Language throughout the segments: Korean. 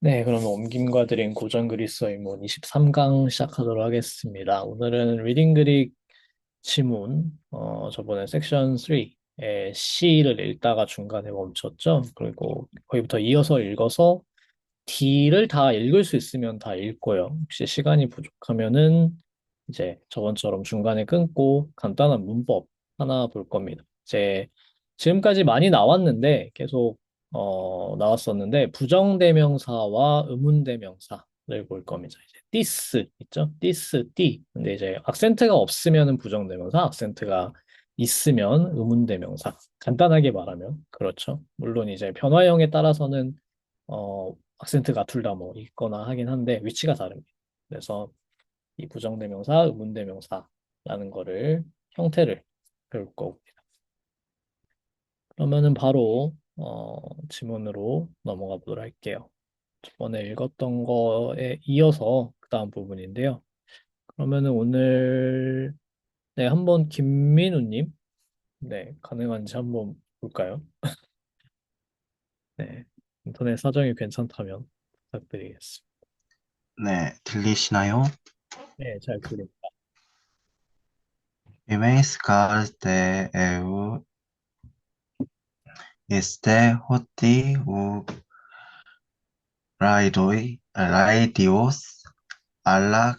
네, 그럼 옮김과 드림 고전 그리스 의문 23강 시작하도록 하겠습니다. 오늘은 리딩 그릭 지문, 저번에 섹션 3의 C를 읽다가 중간에 멈췄죠. 그리고 거기부터 이어서 읽어서 D를 다 읽을 수 있으면 다 읽고요. 혹시 시간이 부족하면은 이제 저번처럼 중간에 끊고 간단한 문법 하나 볼 겁니다. 이제 지금까지 많이 나왔는데 계속 나왔었는데 부정대명사와 의문대명사를 볼 겁니다. 이제 this 있죠? this, t. 근데 이제 악센트가 없으면은 부정대명사, 악센트가 있으면 의문대명사. 간단하게 말하면 그렇죠. 물론 이제 변화형에 따라서는 악센트가 둘 다 뭐 있거나 하긴 한데 위치가 다릅니다. 그래서 이 부정대명사, 의문대명사라는 거를 형태를 배울 거고. 그러면은 바로 지문으로 넘어가 보도록 할게요. 저번에 읽었던 거에 이어서 그 다음 부분인데요. 그러면은 오늘 네, 한번 김민우님, 네, 가능한지 한번 볼까요? 네, 인터넷 사정이 괜찮다면 부탁드리겠습니다. 네, 들리시나요? 네, 잘 들립니다. Images de EU este hoti u raidios alla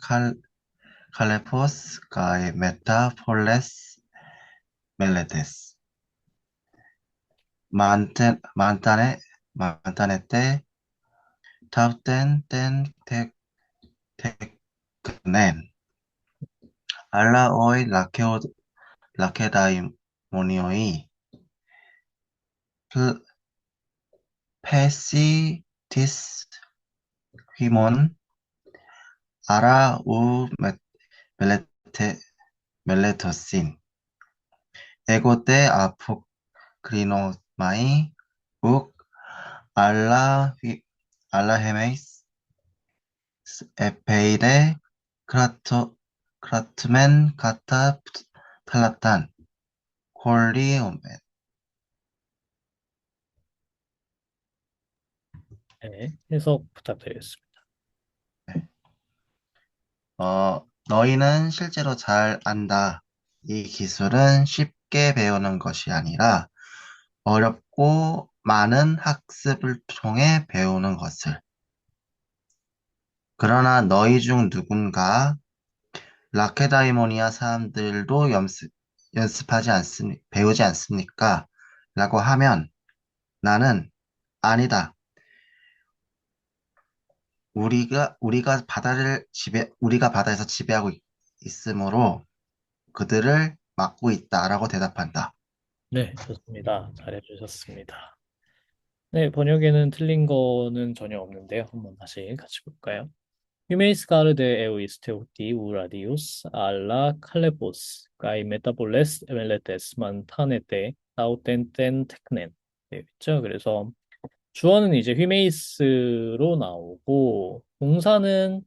calepos kai metapoles meletes. Mantanete tauten teknen. Alla oi lakedaimonioi pesitis himon ara u 멜레테, 멜레토신, 에고테 아포크리노마이, 욱, 알라헤메이스, 에페이데, 크라트멘, 카타, 탈라탄, 콜리오멘. 네, 해석 부탁드리겠습니다. 너희는 실제로 잘 안다. 이 기술은 쉽게 배우는 것이 아니라 어렵고 많은 학습을 통해 배우는 것을. 그러나 너희 중 누군가 라케다이모니아 사람들도 배우지 않습니까? 라고 하면 나는 아니다. 우리가 바다에서 지배하고 있으므로 그들을 막고 있다라고 대답한다. 네, 좋습니다. 잘해주셨습니다. 네, 번역에는 틀린 거는 전혀 없는데요. 한번 다시 같이 볼까요? Humeis garde euiste uti uradius alla calebus, kai metaboles emeletes mantanete tautenten technen. 네, 그렇죠? 그래서 주어는 이제 휘메이스로 나오고 동사는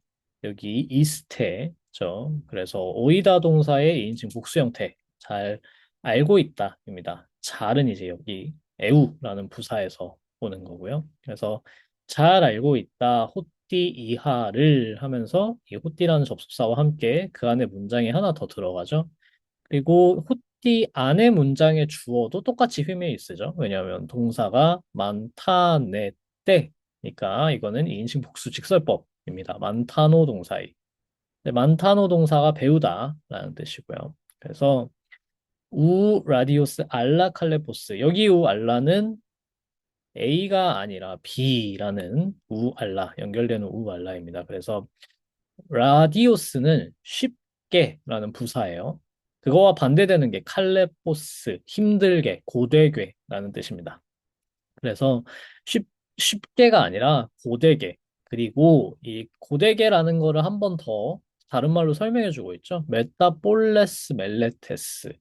여기 이스테죠. 그래서 오이다 동사의 2인칭 복수 형태 잘 알고 있다입니다. 잘은 이제 여기 에우라는 부사에서 오는 거고요. 그래서 잘 알고 있다 호띠 이하를 하면서 이 호띠라는 접속사와 함께 그 안에 문장이 하나 더 들어가죠. 그리고 후띠 안의 문장의 주어도 똑같이 휘메이스죠. 왜냐하면 동사가 많다, 네, 때니까 이거는 이인칭 복수 직설법입니다. 많다노 동사이. 네, 많다노 동사가 배우다라는 뜻이고요. 그래서 우 라디오스 알라 칼레포스 여기 우 알라는 A가 아니라 B라는 우 알라 연결되는 우 알라입니다. 그래서 라디오스는 쉽게라는 부사예요. 그거와 반대되는 게 칼레포스, 힘들게, 고되게라는 뜻입니다. 그래서 쉽, 쉽게가 아니라 고되게. 그리고 이 고되게라는 거를 한 번 더 다른 말로 설명해 주고 있죠. 메타볼레스 멜레테스.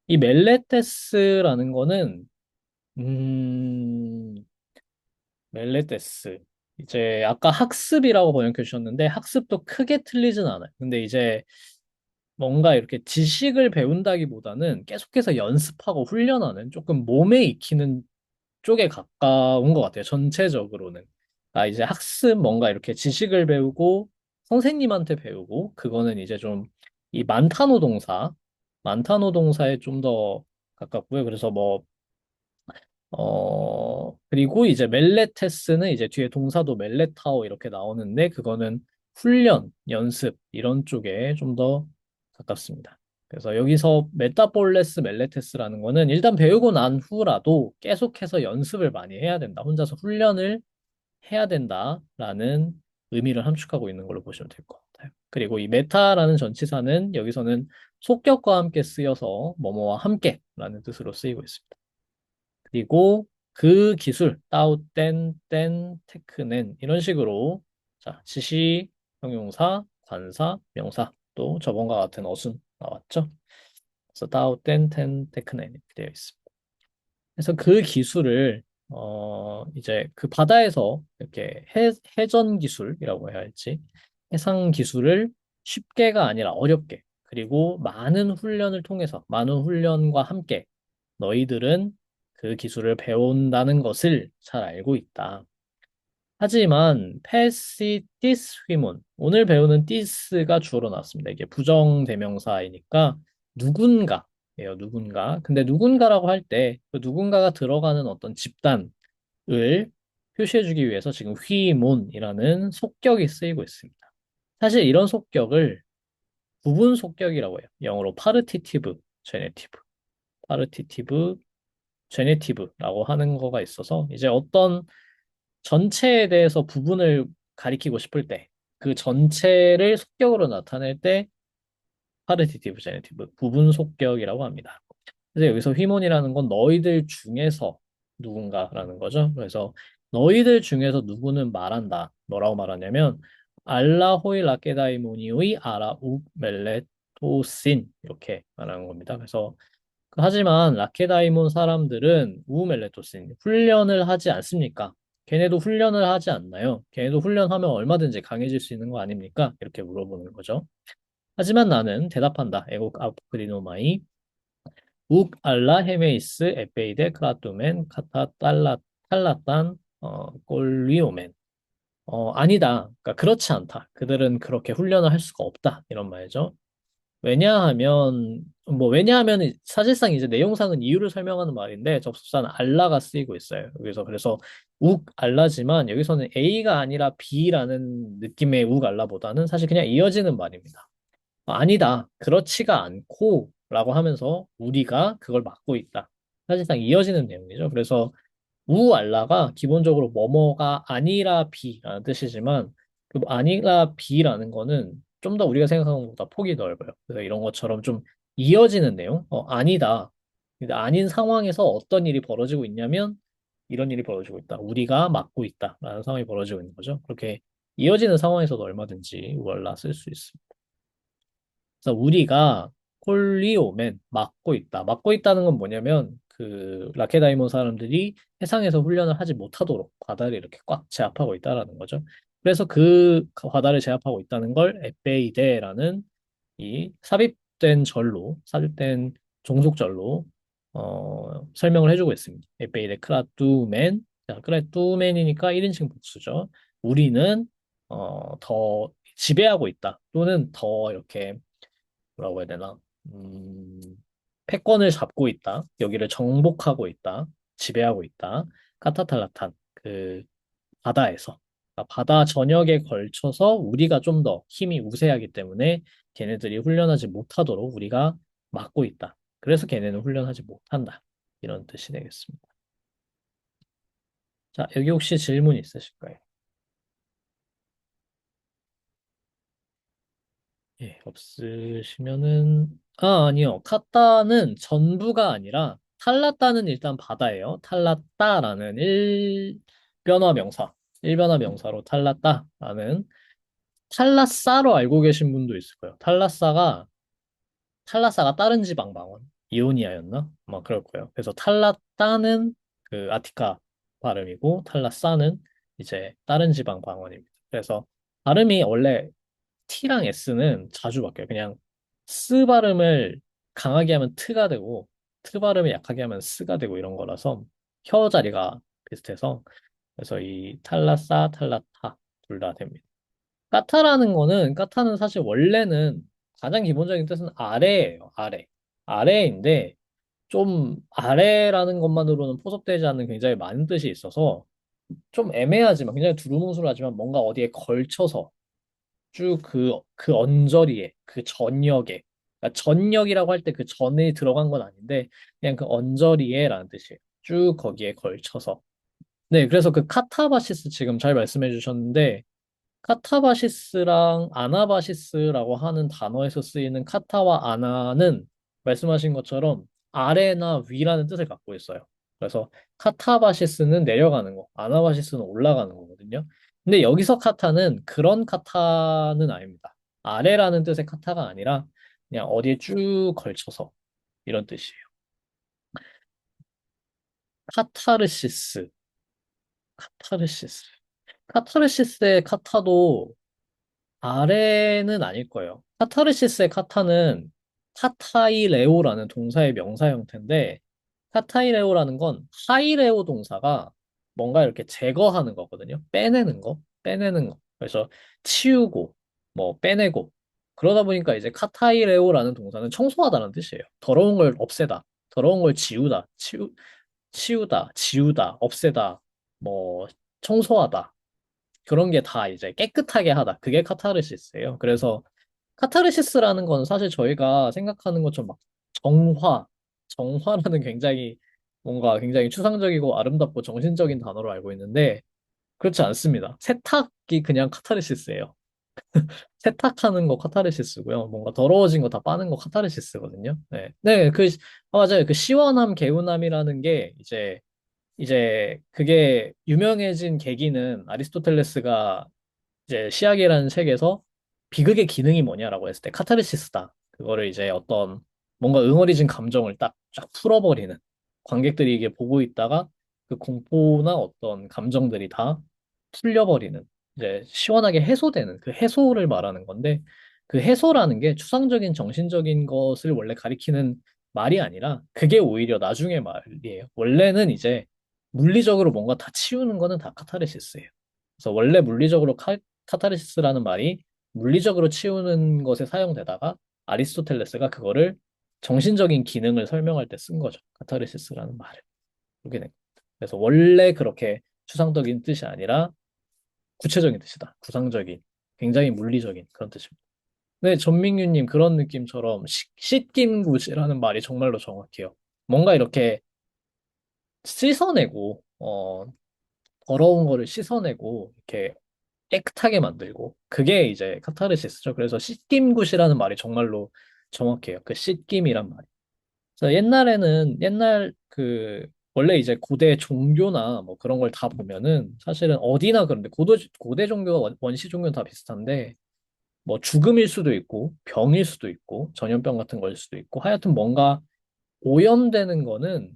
이 멜레테스라는 거는 음, 멜레테스. 이제 아까 학습이라고 번역해 주셨는데 학습도 크게 틀리진 않아요. 근데 이제 뭔가 이렇게 지식을 배운다기보다는 계속해서 연습하고 훈련하는 조금 몸에 익히는 쪽에 가까운 것 같아요. 전체적으로는. 이제 학습 뭔가 이렇게 지식을 배우고 선생님한테 배우고 그거는 이제 좀 이 만타노 동사에 좀 더 가깝고요. 그래서 뭐 그리고 이제 멜레테스는 이제 뒤에 동사도 멜레타오 이렇게 나오는데 그거는 훈련, 연습 이런 쪽에 좀 더 가깝습니다. 그래서 여기서 메타볼레스 멜레테스라는 거는 일단 배우고 난 후라도 계속해서 연습을 많이 해야 된다. 혼자서 훈련을 해야 된다라는 의미를 함축하고 있는 걸로 보시면 될 것 같아요. 그리고 이 메타라는 전치사는 여기서는 속격과 함께 쓰여서 뭐뭐와 함께라는 뜻으로 쓰이고 있습니다. 그리고 그 기술, 따우땐, 땐, 테크넨 이런 식으로 자, 지시, 형용사, 관사, 명사 또 저번과 같은 어순 나왔죠. 그래서 따우땐, 텐, 테크넨 이렇게 되어 있습니다. 그래서 그 기술을 이제 그 바다에서 이렇게 해전 기술이라고 해야 할지 해상 기술을 쉽게가 아니라 어렵게 그리고 많은 훈련을 통해서 많은 훈련과 함께 너희들은 그 기술을 배운다는 것을 잘 알고 있다. 하지만 패시 디스 휘문 오늘 배우는 디스가 주어로 나왔습니다. 이게 부정대명사이니까 누군가예요. 누군가. 근데 누군가라고 할 때 그 누군가가 들어가는 어떤 집단을 표시해주기 위해서 지금 휘문이라는 속격이 쓰이고 있습니다. 사실 이런 속격을 부분 속격이라고 해요. 영어로 파르티티브, 제네티브, 파르티티브, 제네티브라고 하는 거가 있어서 이제 어떤 전체에 대해서 부분을 가리키고 싶을 때 그 전체를 속격으로 나타낼 때 파르티티브 제네티브 부분 속격이라고 합니다. 그래서 여기서 휘몬이라는 건 너희들 중에서 누군가라는 거죠. 그래서 너희들 중에서 누구는 말한다. 뭐라고 말하냐면 알라 호이 라케다이모니의 아라 우 멜레토신 이렇게 말하는 겁니다. 그래서 하지만 라케다이몬 사람들은 우멜레토스인 훈련을 하지 않습니까? 걔네도 훈련을 하지 않나요? 걔네도 훈련하면 얼마든지 강해질 수 있는 거 아닙니까? 이렇게 물어보는 거죠. 하지만 나는 대답한다. 에고 아프크리노마이 욱 알라 헤메이스 에페이데 크라토멘 카타 탈라탄 꼴리오멘 아니다. 그러니까 그렇지 않다. 그들은 그렇게 훈련을 할 수가 없다. 이런 말이죠. 왜냐하면 사실상 이제 내용상은 이유를 설명하는 말인데 접속사는 알라가 쓰이고 있어요. 여기서 그래서 욱 알라지만 여기서는 A가 아니라 B라는 느낌의 욱 알라보다는 사실 그냥 이어지는 말입니다. 아니다. 그렇지가 않고 라고 하면서 우리가 그걸 막고 있다. 사실상 이어지는 내용이죠. 그래서 우알라가 기본적으로 뭐뭐가 아니라 비라는 뜻이지만 그 아니라 비라는 거는 좀 더 우리가 생각하는 것보다 폭이 넓어요. 그래서 이런 것처럼 좀 이어지는 내용, 아니다. 근데 아닌 상황에서 어떤 일이 벌어지고 있냐면 이런 일이 벌어지고 있다. 우리가 막고 있다라는 상황이 벌어지고 있는 거죠. 그렇게 이어지는 상황에서도 얼마든지 우알라 쓸 수 있습니다. 그래서 우리가 콜리오멘 막고 있다. 막고 있다는 건 뭐냐면 그 라케다이몬 사람들이 해상에서 훈련을 하지 못하도록 바다를 이렇게 꽉 제압하고 있다라는 거죠. 그래서 그 바다를 제압하고 있다는 걸 에페이데라는 이 삽입된 종속절로 설명을 해주고 있습니다. 에페이데 크라뚜멘, 자, 크라뚜멘이니까 1인칭 복수죠. 우리는 더 지배하고 있다. 또는 더 이렇게 뭐라고 해야 되나? 음, 패권을 잡고 있다. 여기를 정복하고 있다. 지배하고 있다. 카타탈라탄, 그 바다에서. 그러니까 바다 전역에 걸쳐서 우리가 좀 더 힘이 우세하기 때문에 걔네들이 훈련하지 못하도록 우리가 막고 있다. 그래서 걔네는 훈련하지 못한다. 이런 뜻이 되겠습니다. 자, 여기 혹시 질문 있으실까요? 예, 없으시면은 아니요. 카타는 전부가 아니라 탈랐다는 일단 바다예요. 탈랐다라는 일변화 명사. 일변화 명사로 탈랐다라는 탈라사로 알고 계신 분도 있을 거예요. 탈라사가 다른 지방 방언. 이오니아였나? 아마 그럴 거예요. 그래서 탈랐다는 그 아티카 발음이고 탈라사는 이제 다른 지방 방언입니다. 그래서 발음이 원래 T랑 S는 자주 바뀌어요. 그냥 스 발음을 강하게 하면 트가 되고 트 발음을 약하게 하면 스가 되고 이런 거라서 혀 자리가 비슷해서 그래서 이 탈라사, 탈라타 둘 다 됩니다. 까타는 사실 원래는 가장 기본적인 뜻은 아래예요. 아래. 아래인데 좀 아래라는 것만으로는 포섭되지 않는 굉장히 많은 뜻이 있어서 좀 애매하지만 굉장히 두루뭉술하지만 뭔가 어디에 걸쳐서 쭉 그 언저리에 그 전역에 그러니까 전역이라고 할 때 그 전에 들어간 건 아닌데 그냥 그 언저리에라는 뜻이에요. 쭉 거기에 걸쳐서. 네, 그래서 그 카타바시스 지금 잘 말씀해 주셨는데 카타바시스랑 아나바시스라고 하는 단어에서 쓰이는 카타와 아나는 말씀하신 것처럼 아래나 위라는 뜻을 갖고 있어요. 그래서 카타바시스는 내려가는 거, 아나바시스는 올라가는 거거든요. 근데 여기서 카타는 그런 카타는 아닙니다. 아래라는 뜻의 카타가 아니라 그냥 어디에 쭉 걸쳐서 이런 뜻이에요. 카타르시스, 카타르시스. 카타르시스의 카타도 아래는 아닐 거예요. 카타르시스의 카타는 카타이레오라는 동사의 명사 형태인데, 카타이레오라는 건 하이레오 동사가 뭔가 이렇게 제거하는 거거든요. 빼내는 거, 빼내는 거. 그래서 치우고, 뭐 빼내고. 그러다 보니까 이제 카타이레오라는 동사는 청소하다는 뜻이에요. 더러운 걸 없애다, 더러운 걸 지우다, 치우다, 지우다, 없애다, 뭐 청소하다. 그런 게 다 이제 깨끗하게 하다. 그게 카타르시스예요. 그래서 카타르시스라는 건 사실 저희가 생각하는 것처럼 막 정화, 정화라는 굉장히 뭔가 굉장히 추상적이고 아름답고 정신적인 단어로 알고 있는데 그렇지 않습니다. 세탁이 그냥 카타르시스예요. 세탁하는 거 카타르시스고요. 뭔가 더러워진 거 다 빠는 거 카타르시스거든요. 네, 네, 맞아요. 그 시원함, 개운함이라는 게 이제 그게 유명해진 계기는 아리스토텔레스가 이제 시학이라는 책에서 비극의 기능이 뭐냐라고 했을 때 카타르시스다. 그거를 이제 어떤 뭔가 응어리진 감정을 딱 쫙 풀어버리는 관객들이 이게 보고 있다가 그 공포나 어떤 감정들이 다 풀려버리는 이제 시원하게 해소되는 그 해소를 말하는 건데 그 해소라는 게 추상적인 정신적인 것을 원래 가리키는 말이 아니라 그게 오히려 나중에 말이에요. 원래는 이제 물리적으로 뭔가 다 치우는 거는 다 카타르시스예요. 그래서 원래 물리적으로 카타르시스라는 말이 물리적으로 치우는 것에 사용되다가 아리스토텔레스가 그거를 정신적인 기능을 설명할 때 쓴 거죠. 카타르시스라는 말을. 그렇게 된 거예요. 그래서 원래 그렇게 추상적인 뜻이 아니라 구체적인 뜻이다. 구상적인, 굉장히 물리적인 그런 뜻입니다. 네, 전민규님 그런 느낌처럼 씻김굿이라는 말이 정말로 정확해요. 뭔가 이렇게 씻어내고, 더러운 거를 씻어내고, 이렇게 깨끗하게 만들고 그게 이제 카타르시스죠. 그래서 씻김굿이라는 말이 정말로 정확해요. 그 씻김이란 말이. 그래서 옛날 그 원래 이제 고대 종교나 뭐 그런 걸 다 보면은 사실은 어디나 그런데 고대 종교와 원시 종교는 다 비슷한데 뭐 죽음일 수도 있고 병일 수도 있고 전염병 같은 거일 수도 있고 하여튼 뭔가 오염되는 거는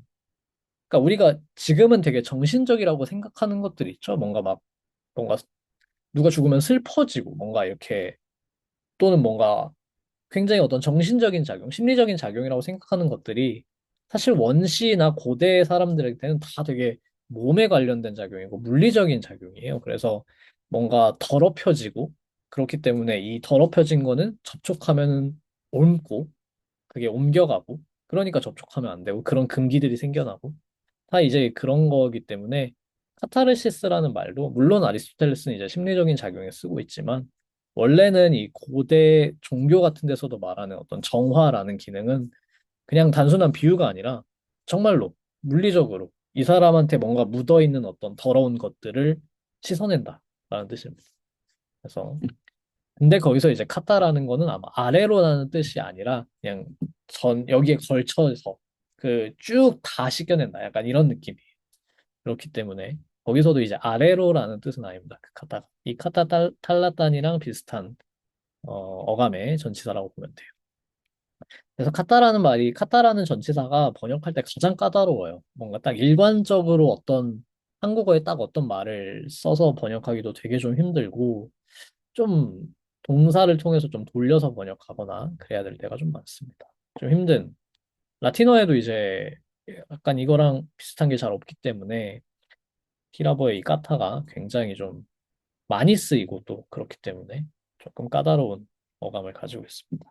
그러니까 우리가 지금은 되게 정신적이라고 생각하는 것들이 있죠. 뭔가 누가 죽으면 슬퍼지고 뭔가 이렇게 또는 뭔가 굉장히 어떤 정신적인 작용, 심리적인 작용이라고 생각하는 것들이 사실 원시나 고대 사람들에게는 다 되게 몸에 관련된 작용이고 물리적인 작용이에요. 그래서 뭔가 더럽혀지고 그렇기 때문에 이 더럽혀진 거는 접촉하면은 옮고 그게 옮겨가고 그러니까 접촉하면 안 되고 그런 금기들이 생겨나고 다 이제 그런 거기 때문에 카타르시스라는 말도 물론 아리스토텔레스는 이제 심리적인 작용에 쓰고 있지만 원래는 이 고대 종교 같은 데서도 말하는 어떤 정화라는 기능은 그냥 단순한 비유가 아니라 정말로 물리적으로 이 사람한테 뭔가 묻어 있는 어떤 더러운 것들을 씻어낸다라는 뜻입니다. 그래서 근데 거기서 이제 카타라는 거는 아마 아래로라는 뜻이 아니라 그냥 여기에 걸쳐서 그 쭉 다 씻겨낸다. 약간 이런 느낌이에요. 그렇기 때문에 거기서도 이제 아래로라는 뜻은 아닙니다. 그 카타가. 이 탈라탄이랑 비슷한 어감의 전치사라고 보면 돼요. 그래서 카타라는 전치사가 번역할 때 가장 까다로워요. 뭔가 딱 일관적으로 한국어에 딱 어떤 말을 써서 번역하기도 되게 좀 힘들고 좀 동사를 통해서 좀 돌려서 번역하거나 그래야 될 때가 좀 많습니다. 좀 힘든. 라틴어에도 이제 약간 이거랑 비슷한 게 잘 없기 때문에 히라버의 이 까타가 굉장히 좀 많이 쓰이고 또 그렇기 때문에 조금 까다로운 어감을 가지고 있습니다.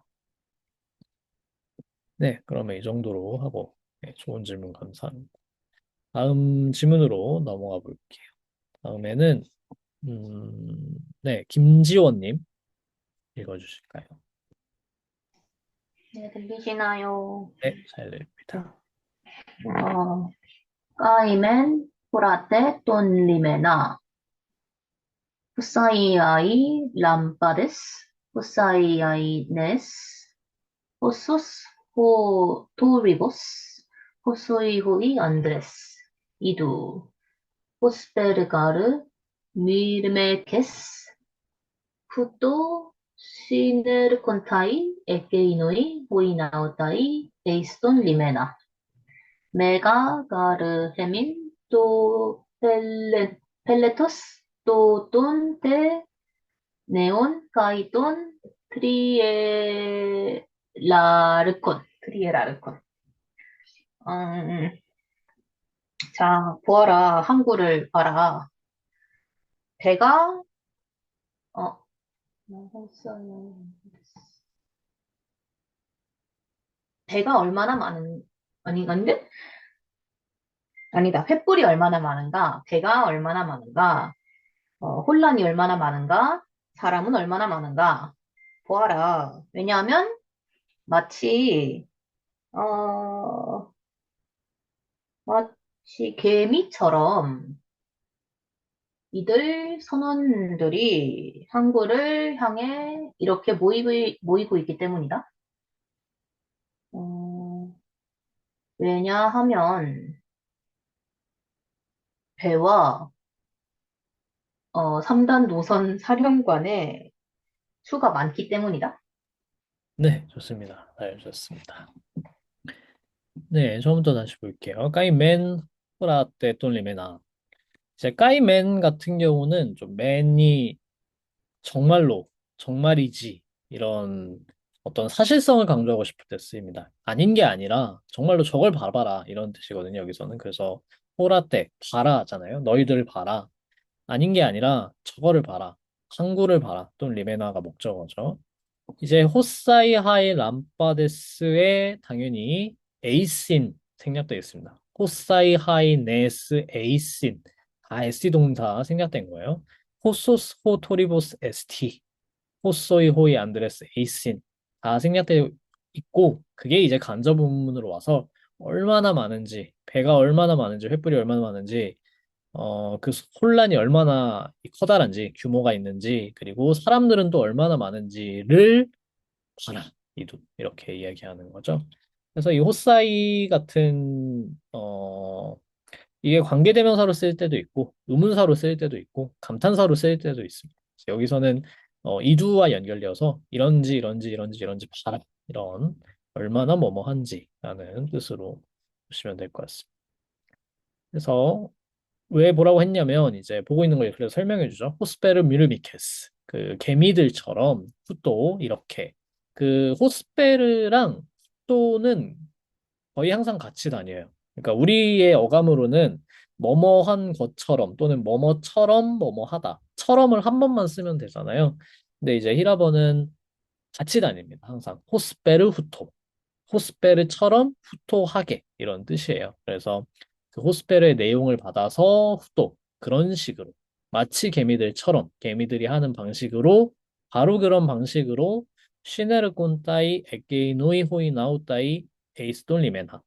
네, 그러면 이 정도로 하고 네, 좋은 질문 감사합니다. 다음 질문으로 넘어가 볼게요. 다음에는 네, 김지원님 읽어주실까요? 네, 들리시나요? 네, 잘 들립니다. 어, 까이멘 호라테 돈 리메나 후사이아이 람파데스 후사이아이 네스 호소스 호 토리보스 호소이호이 안드레스 이두 호스베르가르 미르메케스 후또 시네르콘타이 에게이노이 보이나우타이 에이스톤 리메나 메가 가르 헤민 또 펠레토스 또 돈 테 네온 가이돈 트리에라르콘 음, 자 보아라 항구를 봐라 배가 어 뭐 했어요? 배가 얼마나 많은 아니 근데 아니다 횃불이 얼마나 많은가 배가 얼마나 많은가 혼란이 얼마나 많은가 사람은 얼마나 많은가 보아라 왜냐하면 마치 어 마치 개미처럼 이들 선원들이 항구를 향해 이렇게 모이고 있기 때문이다. 어, 왜냐하면 배와 3단 노선 사령관의 수가 많기 때문이다. 네, 좋습니다. 잘 주셨습니다. 네, 처음부터 다시 볼게요. 까이맨 호라떼 똘리메나. 이제 까이맨 같은 경우는 좀 맨이 정말로 정말이지 이런 어떤 사실성을 강조하고 싶을 때 쓰입니다. 아닌 게 아니라 정말로 저걸 봐봐라 이런 뜻이거든요. 여기서는 그래서 호라떼 봐라잖아요. 너희들 봐라. 아닌 게 아니라 저거를 봐라. 항구를 봐라. 또는 리메나가 목적어죠. 이제 호사이 하이 람파데스에 당연히 에이신 생략되어 있습니다. 호사이 하이 네스 에이신 다 에스티 동사 생략된 거예요. 호소스 호 토리보스 에스티 호소이 호이 안드레스 에이신 다 생략되어 있고 그게 이제 간접 부문으로 와서 얼마나 많은지 배가 얼마나 많은지 횃불이 얼마나 많은지 그 혼란이 얼마나 커다란지 규모가 있는지 그리고 사람들은 또 얼마나 많은지를 봐라 이두 이렇게 이야기하는 거죠. 그래서 이 호사이 같은 이게 관계대명사로 쓰일 때도 있고 의문사로 쓰일 때도 있고 감탄사로 쓰일 때도 있습니다. 그래서 여기서는 이두와 연결되어서 이런지 봐라 이런 얼마나 뭐뭐한지라는 뜻으로 보시면 될 것 같습니다. 그래서 왜 뭐라고 했냐면 이제 보고 있는 걸 그래서 설명해 주죠. 호스페르 뮤르미케스 그 개미들처럼 푸또 이렇게 그 호스페르랑 푸또는 거의 항상 같이 다녀요. 그러니까 우리의 어감으로는 뭐뭐한 것처럼 또는 뭐뭐처럼 뭐뭐하다. 처럼을 한 번만 쓰면 되잖아요. 근데 이제 히라버는 같이 다닙니다. 항상 호스페르 후토. 호스페르처럼 후토하게 이런 뜻이에요. 그래서 그 호스페르의 내용을 받아서 후토 그런 식으로 마치 개미들처럼 개미들이 하는 방식으로 바로 그런 방식으로 시네르 꼰따이 에게이노이 호이나우 따이 에이스돈 리메나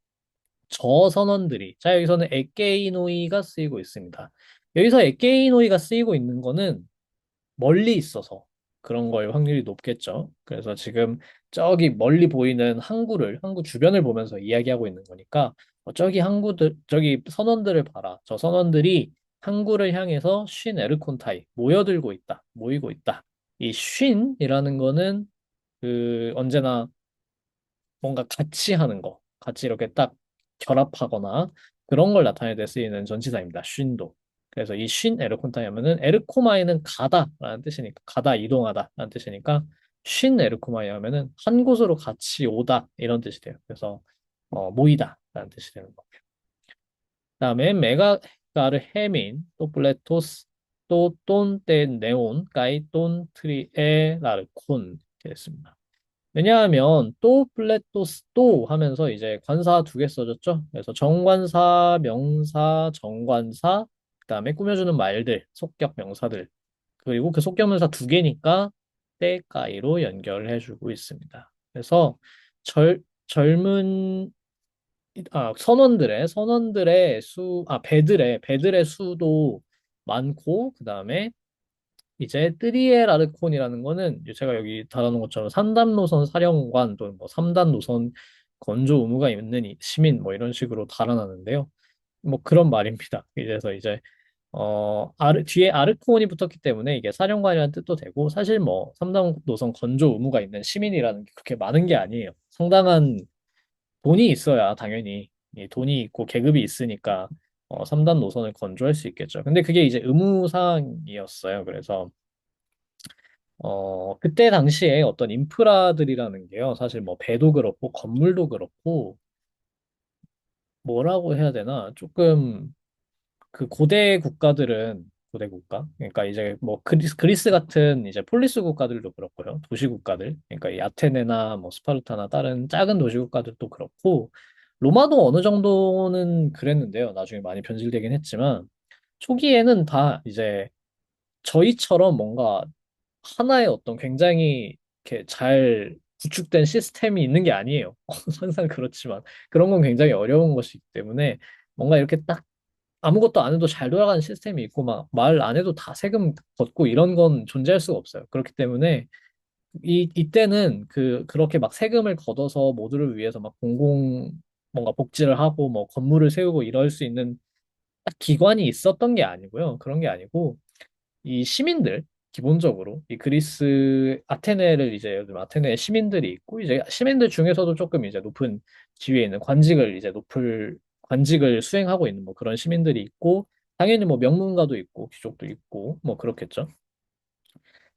저 선원들이 자 여기서는 에게이노이가 쓰이고 있습니다. 여기서 에게이노이가 쓰이고 있는 거는 멀리 있어서 그런 거일 확률이 높겠죠. 그래서 지금 저기 멀리 보이는 항구 주변을 보면서 이야기하고 있는 거니까 저기 항구들, 저기 선원들을 봐라. 저 선원들이 항구를 향해서 쉰 에르콘타이 모여들고 있다. 모이고 있다. 이 쉰이라는 거는 그 언제나 뭔가 같이 하는 거, 같이 이렇게 딱 결합하거나 그런 걸 나타낼 때 쓰이는 전치사입니다. 쉰도. 그래서 이 쉰 에르콘타이 하면은 에르코마이는 가다라는 뜻이니까 가다 이동하다라는 뜻이니까 쉰 에르코마이 하면은 한 곳으로 같이 오다 이런 뜻이 돼요. 그래서 모이다라는 뜻이 되는 거고요. 그다음에 가르 헤민 또 플레토스 또 똔 네온 까이 똔 트리에 라르콘 이렇게 됐습니다. 왜냐하면 또 플레토스 또 하면서 이제 관사 두 개 써졌죠. 그래서 정관사, 명사, 정관사, 그다음에 꾸며주는 말들, 속격 명사들 그리고 그 속격 명사 두 개니까 때까이로 연결을 해주고 있습니다. 그래서 젊은 선원들의 배들의 수도 많고 그다음에 이제 뜨리엘 아르콘이라는 거는 이제 제가 여기 달아놓은 것처럼 3단 노선 사령관 또는 뭐 3단 노선 건조 의무가 있는 시민 뭐 이런 식으로 달아놨는데요. 뭐 그런 말입니다. 그래서 이제 뒤에 아르콘이 붙었기 때문에 이게 사령관이라는 뜻도 되고 사실 뭐 3단 노선 건조 의무가 있는 시민이라는 게 그렇게 많은 게 아니에요. 상당한 돈이 있어야 당연히 이 돈이 있고 계급이 있으니까 3단 노선을 건조할 수 있겠죠. 근데 그게 이제 의무사항이었어요. 그래서 그때 당시에 어떤 인프라들이라는 게요. 사실 뭐 배도 그렇고 건물도 그렇고 뭐라고 해야 되나? 조금 그 고대 국가 그러니까 이제 뭐 그리스 같은 이제 폴리스 국가들도 그렇고요. 도시 국가들. 그러니까 이 아테네나 뭐 스파르타나 다른 작은 도시 국가들도 그렇고 로마도 어느 정도는 그랬는데요. 나중에 많이 변질되긴 했지만 초기에는 다 이제 저희처럼 뭔가 하나의 어떤 굉장히 이렇게 잘 구축된 시스템이 있는 게 아니에요. 항상 그렇지만 그런 건 굉장히 어려운 것이기 때문에 뭔가 이렇게 딱 아무것도 안 해도 잘 돌아가는 시스템이 있고 막 말 안 해도 다 세금 걷고 이런 건 존재할 수가 없어요. 그렇기 때문에 이때는 그렇게 막 세금을 걷어서 모두를 위해서 막 뭔가 복지를 하고 뭐 건물을 세우고 이럴 수 있는 딱 기관이 있었던 게 아니고요. 그런 게 아니고 이 시민들 기본적으로 이 그리스 아테네를 이제 요즘 아테네 시민들이 있고 이제 시민들 중에서도 조금 이제 높은 지위에 있는 관직을 수행하고 있는 뭐 그런 시민들이 있고 당연히 뭐 명문가도 있고 귀족도 있고 뭐 그렇겠죠.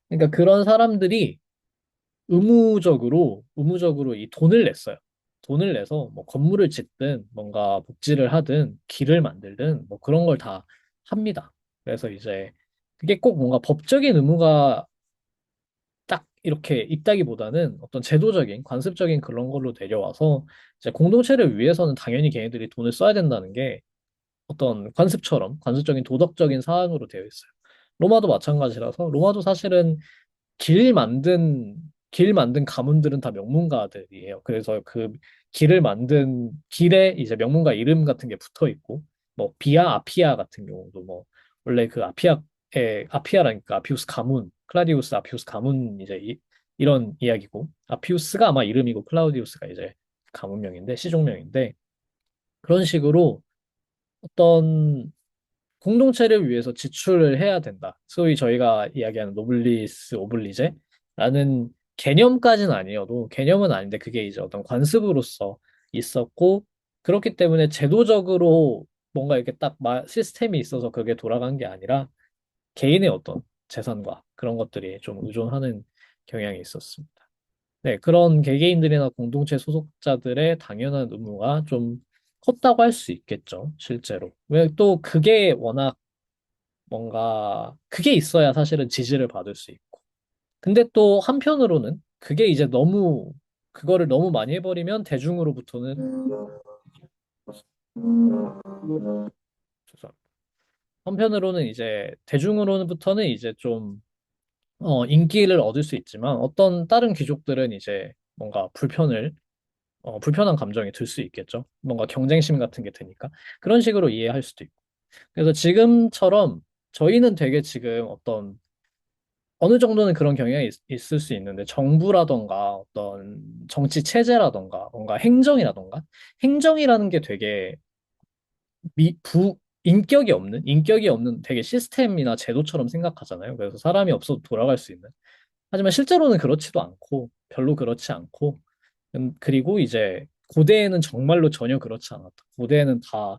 그러니까 그런 사람들이 의무적으로 이 돈을 냈어요. 돈을 내서 뭐 건물을 짓든 뭔가 복지를 하든 길을 만들든 뭐 그런 걸 다 합니다. 그래서 이제 그게 꼭 뭔가 법적인 의무가 딱 이렇게 있다기보다는 어떤 제도적인 관습적인 그런 걸로 내려와서 이제 공동체를 위해서는 당연히 걔네들이 돈을 써야 된다는 게 어떤 관습적인 도덕적인 사항으로 되어 있어요. 로마도 마찬가지라서 로마도 사실은 길 만든 길 만든 가문들은 다 명문가들이에요. 그래서 그 길을 만든 길에 이제 명문가 이름 같은 게 붙어 있고 뭐 비아 아피아 같은 경우도 뭐 원래 그 아피아라니까 아피우스 가문 클라디우스 아피우스 가문 이제 이런 이야기고 아피우스가 아마 이름이고 클라우디우스가 이제 가문명인데 시종명인데 그런 식으로 어떤 공동체를 위해서 지출을 해야 된다. 소위 저희가 이야기하는 노블리스 오블리제라는 개념까지는 아니어도 개념은 아닌데 그게 이제 어떤 관습으로서 있었고 그렇기 때문에 제도적으로 뭔가 이렇게 딱 시스템이 있어서 그게 돌아간 게 아니라 개인의 어떤 재산과 그런 것들이 좀 의존하는 경향이 있었습니다. 네, 그런 개개인들이나 공동체 소속자들의 당연한 의무가 좀 컸다고 할 수 있겠죠, 실제로. 왜 또 그게 워낙 뭔가 그게 있어야 사실은 지지를 받을 수 있고. 근데 또 한편으로는 그게 이제 그거를 너무 많이 해버리면 대중으로부터는 죄송합니다. 한편으로는 이제 대중으로부터는 이제 좀 인기를 얻을 수 있지만 어떤 다른 귀족들은 이제 뭔가 불편한 감정이 들 수 있겠죠. 뭔가 경쟁심 같은 게 드니까. 그런 식으로 이해할 수도 있고. 그래서 지금처럼 저희는 되게 지금 어느 정도는 그런 경향이 있을 수 있는데 정부라던가 어떤 정치 체제라던가 뭔가 행정이라는 게 되게 인격이 없는 되게 시스템이나 제도처럼 생각하잖아요. 그래서 사람이 없어도 돌아갈 수 있는. 하지만 실제로는 그렇지도 않고 별로 그렇지 않고 그리고 이제 고대에는 정말로 전혀 그렇지 않았다. 고대에는 다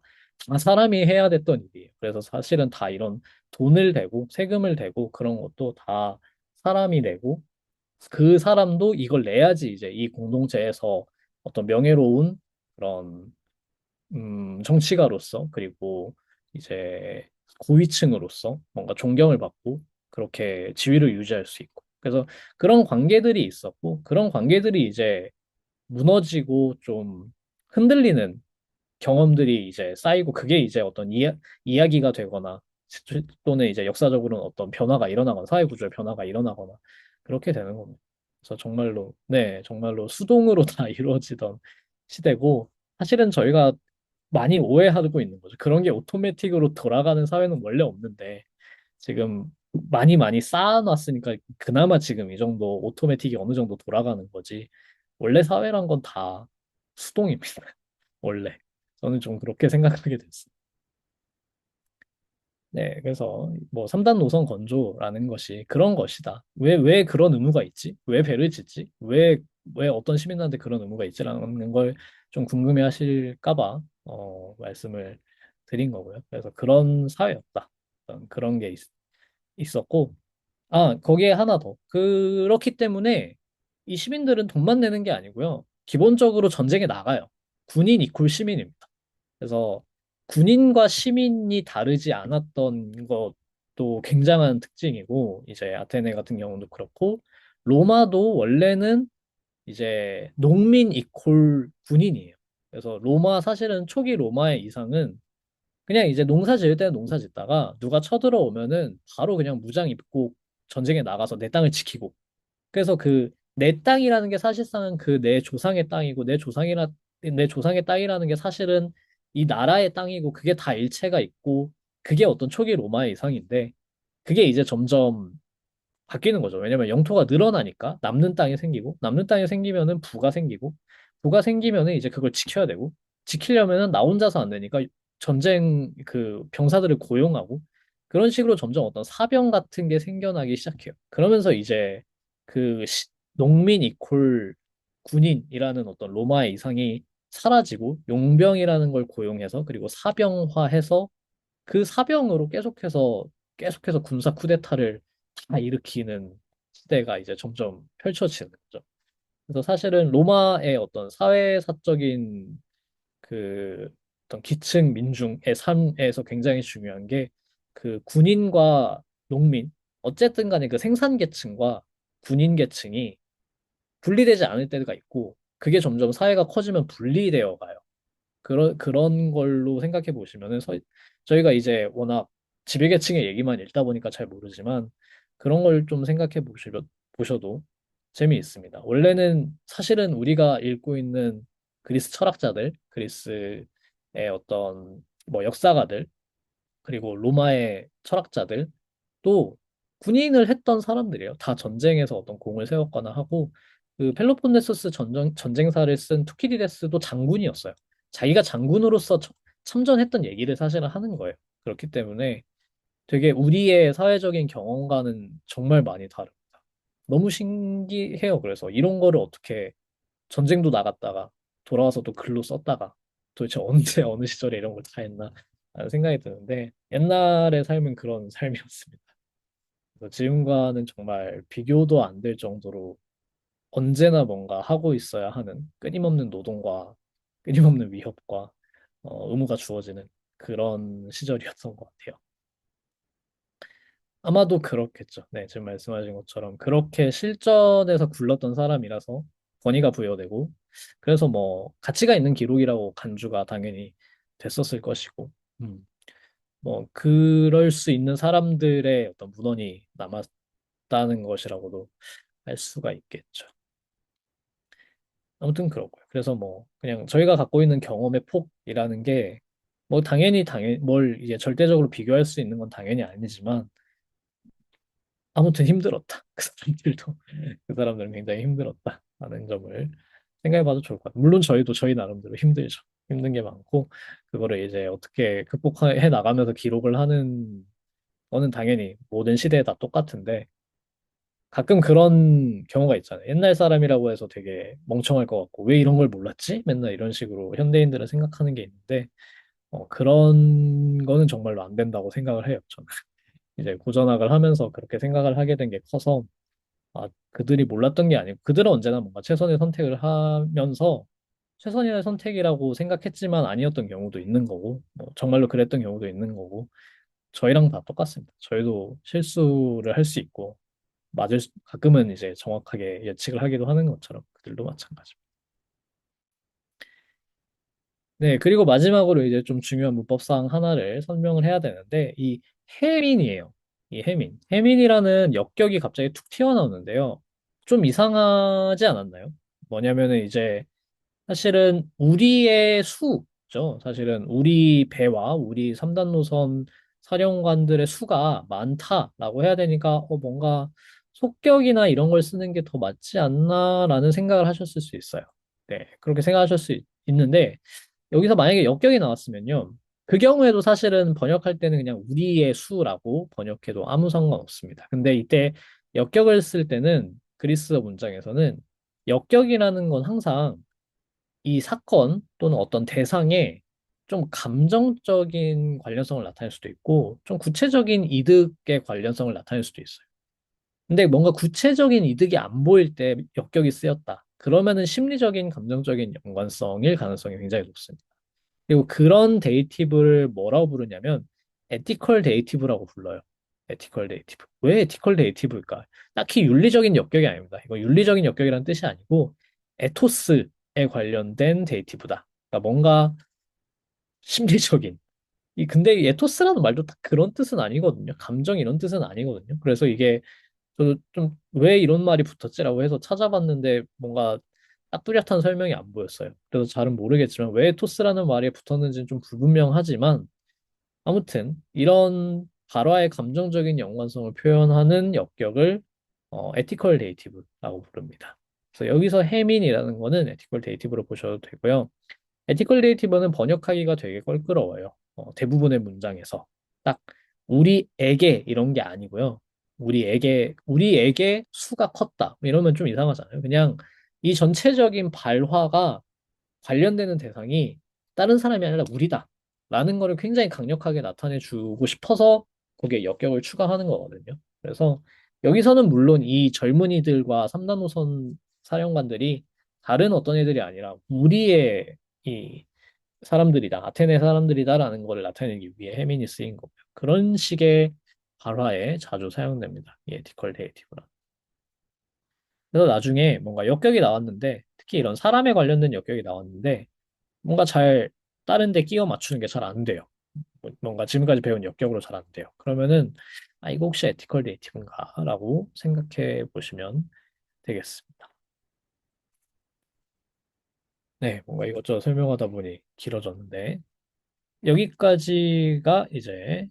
사람이 해야 됐던 일이에요. 그래서 사실은 다 이런 돈을 대고 세금을 대고 그런 것도 다 사람이 내고 그 사람도 이걸 내야지 이제 이 공동체에서 어떤 명예로운 그런 정치가로서 그리고 이제 고위층으로서 뭔가 존경을 받고 그렇게 지위를 유지할 수 있고. 그래서 그런 관계들이 있었고, 그런 관계들이 이제 무너지고 좀 흔들리는 경험들이 이제 쌓이고 그게 이제 어떤 이야기가 되거나 또는 이제 역사적으로는 어떤 변화가 일어나거나 사회 구조의 변화가 일어나거나 그렇게 되는 겁니다. 그래서 정말로 네, 정말로 수동으로 다 이루어지던 시대고 사실은 저희가 많이 오해하고 있는 거죠. 그런 게 오토매틱으로 돌아가는 사회는 원래 없는데 지금 많이 쌓아놨으니까 그나마 지금 이 정도 오토매틱이 어느 정도 돌아가는 거지. 원래 사회란 건 다 수동입니다. 원래. 저는 좀 그렇게 생각하게 됐어요. 네, 그래서 뭐 3단 노선 건조라는 것이 그런 것이다. 왜 그런 의무가 있지? 왜 배를 짓지? 왜 어떤 시민들한테 그런 의무가 있지라는 걸 좀 궁금해 하실까 봐, 말씀을 드린 거고요. 그래서 그런 사회였다. 어떤 그런 게 있었고, 아, 거기에 하나 더. 그렇기 때문에 이 시민들은 돈만 내는 게 아니고요. 기본적으로 전쟁에 나가요. 군인 이퀄 시민입니다. 그래서 군인과 시민이 다르지 않았던 것도 굉장한 특징이고, 이제 아테네 같은 경우도 그렇고, 로마도 원래는 이제 농민 이퀄 군인이에요. 그래서 로마 사실은 초기 로마의 이상은 그냥 이제 농사 지을 때는 농사 짓다가 누가 쳐들어오면은 바로 그냥 무장 입고 전쟁에 나가서 내 땅을 지키고 그래서 그 내 땅이라는 게 사실상은 그 내 조상의 땅이고 내 조상의 땅이라는 게 사실은 이 나라의 땅이고 그게 다 일체가 있고 그게 어떤 초기 로마의 이상인데 그게 이제 점점 바뀌는 거죠. 왜냐면 영토가 늘어나니까 남는 땅이 생기고 남는 땅이 생기면은 부가 생기고 부가 생기면은 이제 그걸 지켜야 되고 지키려면은 나 혼자서 안 되니까 전쟁 그 병사들을 고용하고 그런 식으로 점점 어떤 사병 같은 게 생겨나기 시작해요. 그러면서 이제 그 농민 이퀄 군인이라는 어떤 로마의 이상이 사라지고 용병이라는 걸 고용해서 그리고 사병화해서 그 사병으로 계속해서 군사 쿠데타를 다 일으키는 시대가 이제 점점 펼쳐지는 거죠. 그래서 사실은 로마의 어떤 사회사적인 그 어떤 기층 민중의 삶에서 굉장히 중요한 게 그 군인과 농민, 어쨌든 간에 그 생산 계층과 군인 계층이 분리되지 않을 때가 있고 그게 점점 사회가 커지면 분리되어 가요. 그런 걸로 생각해 보시면은 저희가 이제 워낙 지배계층의 얘기만 읽다 보니까 잘 모르지만 그런 걸 좀 생각해 보셔도 재미있습니다. 원래는 사실은 우리가 읽고 있는 그리스 철학자들, 그리스의 어떤 뭐 역사가들, 그리고 로마의 철학자들 또 군인을 했던 사람들이에요. 다 전쟁에서 어떤 공을 세웠거나 하고 그 펠로폰네소스 전쟁사를 쓴 투키디데스도 장군이었어요. 자기가 장군으로서 참전했던 얘기를 사실은 하는 거예요. 그렇기 때문에 되게 우리의 사회적인 경험과는 정말 많이 다릅니다. 너무 신기해요. 그래서 이런 거를 어떻게 전쟁도 나갔다가 돌아와서 또 글로 썼다가 도대체 언제 어느 시절에 이런 걸 다 했나 라는 생각이 드는데 옛날의 삶은 그런 삶이었습니다. 그래서 지금과는 정말 비교도 안 될 정도로 언제나 뭔가 하고 있어야 하는 끊임없는 노동과 끊임없는 위협과 의무가 주어지는 그런 시절이었던 것 같아요. 아마도 그렇겠죠. 네, 지금 말씀하신 것처럼 그렇게 실전에서 굴렀던 사람이라서 권위가 부여되고 그래서 뭐 가치가 있는 기록이라고 간주가 당연히 됐었을 것이고 음, 뭐 그럴 수 있는 사람들의 어떤 문헌이 남았다는 것이라고도 할 수가 있겠죠. 아무튼 그렇고요. 그래서 뭐 그냥 저희가 갖고 있는 경험의 폭이라는 게 뭐 당연히 뭘 이게 절대적으로 비교할 수 있는 건 당연히 아니지만 아무튼 힘들었다. 그 사람들도 그 사람들은 굉장히 힘들었다라는 점을 생각해봐도 좋을 것 같아요. 물론 저희도 저희 나름대로 힘들죠. 힘든 게 많고 그거를 이제 어떻게 극복해 나가면서 기록을 하는 거는 당연히 모든 시대에 다 똑같은데 가끔 그런 경우가 있잖아요. 옛날 사람이라고 해서 되게 멍청할 것 같고 왜 이런 걸 몰랐지? 맨날 이런 식으로 현대인들은 생각하는 게 있는데 그런 거는 정말로 안 된다고 생각을 해요. 저는 이제 고전학을 하면서 그렇게 생각을 하게 된 게 커서 그들이 몰랐던 게 아니고 그들은 언제나 뭔가 최선의 선택을 하면서 최선의 선택이라고 생각했지만 아니었던 경우도 있는 거고, 뭐 정말로 그랬던 경우도 있는 거고, 저희랑 다 똑같습니다. 저희도 실수를 할 수 있고, 가끔은 이제 정확하게 예측을 하기도 하는 것처럼 그들도 마찬가지입니다. 네, 그리고 마지막으로 이제 좀 중요한 문법사항 하나를 설명을 해야 되는데, 이 해민이에요. 이 해민. 해민이라는 역격이 갑자기 툭 튀어나오는데요. 좀 이상하지 않았나요? 뭐냐면은 이제 사실은 우리의 수죠. 사실은 우리 배와 우리 3단 노선 사령관들의 수가 많다라고 해야 되니까 뭔가 속격이나 이런 걸 쓰는 게 더 맞지 않나라는 생각을 하셨을 수 있어요. 네, 그렇게 생각하실 수 있는데 여기서 만약에 역격이 나왔으면요. 그 경우에도 사실은 번역할 때는 그냥 우리의 수라고 번역해도 아무 상관없습니다. 근데 이때 역격을 쓸 때는 그리스어 문장에서는 역격이라는 건 항상 이 사건 또는 어떤 대상에 좀 감정적인 관련성을 나타낼 수도 있고, 좀 구체적인 이득의 관련성을 나타낼 수도 있어요. 근데 뭔가 구체적인 이득이 안 보일 때 역격이 쓰였다. 그러면은 심리적인, 감정적인 연관성일 가능성이 굉장히 높습니다. 그리고 그런 데이티브를 뭐라고 부르냐면, 에티컬 데이티브라고 불러요. 에티컬 데이티브. 왜 에티컬 데이티브일까? 딱히 윤리적인 역격이 아닙니다. 이거 윤리적인 역격이라는 뜻이 아니고, 에토스에 관련된 데이티브다. 그러니까 뭔가 심리적인. 근데 에토스라는 말도 딱 그런 뜻은 아니거든요. 감정 이런 뜻은 아니거든요. 그래서 이게 저도 좀 왜 이런 말이 붙었지라고 해서 찾아봤는데 뭔가 딱 뚜렷한 설명이 안 보였어요. 그래서 잘은 모르겠지만 왜 토스라는 말이 붙었는지는 좀 불분명하지만 아무튼 이런 발화의 감정적인 연관성을 표현하는 역격을 에티컬 데이티브라고 부릅니다. 그래서 여기서 해민이라는 거는 에티컬 데이티브로 보셔도 되고요. 에티컬 데이티브는 번역하기가 되게 껄끄러워요. 대부분의 문장에서 딱 우리에게 이런 게 아니고요. 우리에게 수가 컸다. 이러면 좀 이상하잖아요. 그냥 이 전체적인 발화가 관련되는 대상이 다른 사람이 아니라 우리다. 라는 거를 굉장히 강력하게 나타내 주고 싶어서 거기에 역격을 추가하는 거거든요. 그래서 여기서는 물론 이 젊은이들과 삼단호선 사령관들이 다른 어떤 애들이 아니라 우리의 이 사람들이다, 아테네 사람들이다라는 거를 나타내기 위해 해민이 쓰인 거고요. 그런 식의 발화에 자주 사용됩니다. 이 에티컬 데이티브라. 그래서 나중에 뭔가 역격이 나왔는데, 특히 이런 사람에 관련된 역격이 나왔는데, 뭔가 잘 다른 데 끼워 맞추는 게 잘 안 돼요. 뭔가 지금까지 배운 역격으로 잘 안 돼요. 그러면은, 이거 혹시 에티컬 데이티브인가? 라고 생각해 보시면 되겠습니다. 네, 뭔가 이것저것 설명하다 보니 길어졌는데, 여기까지가 이제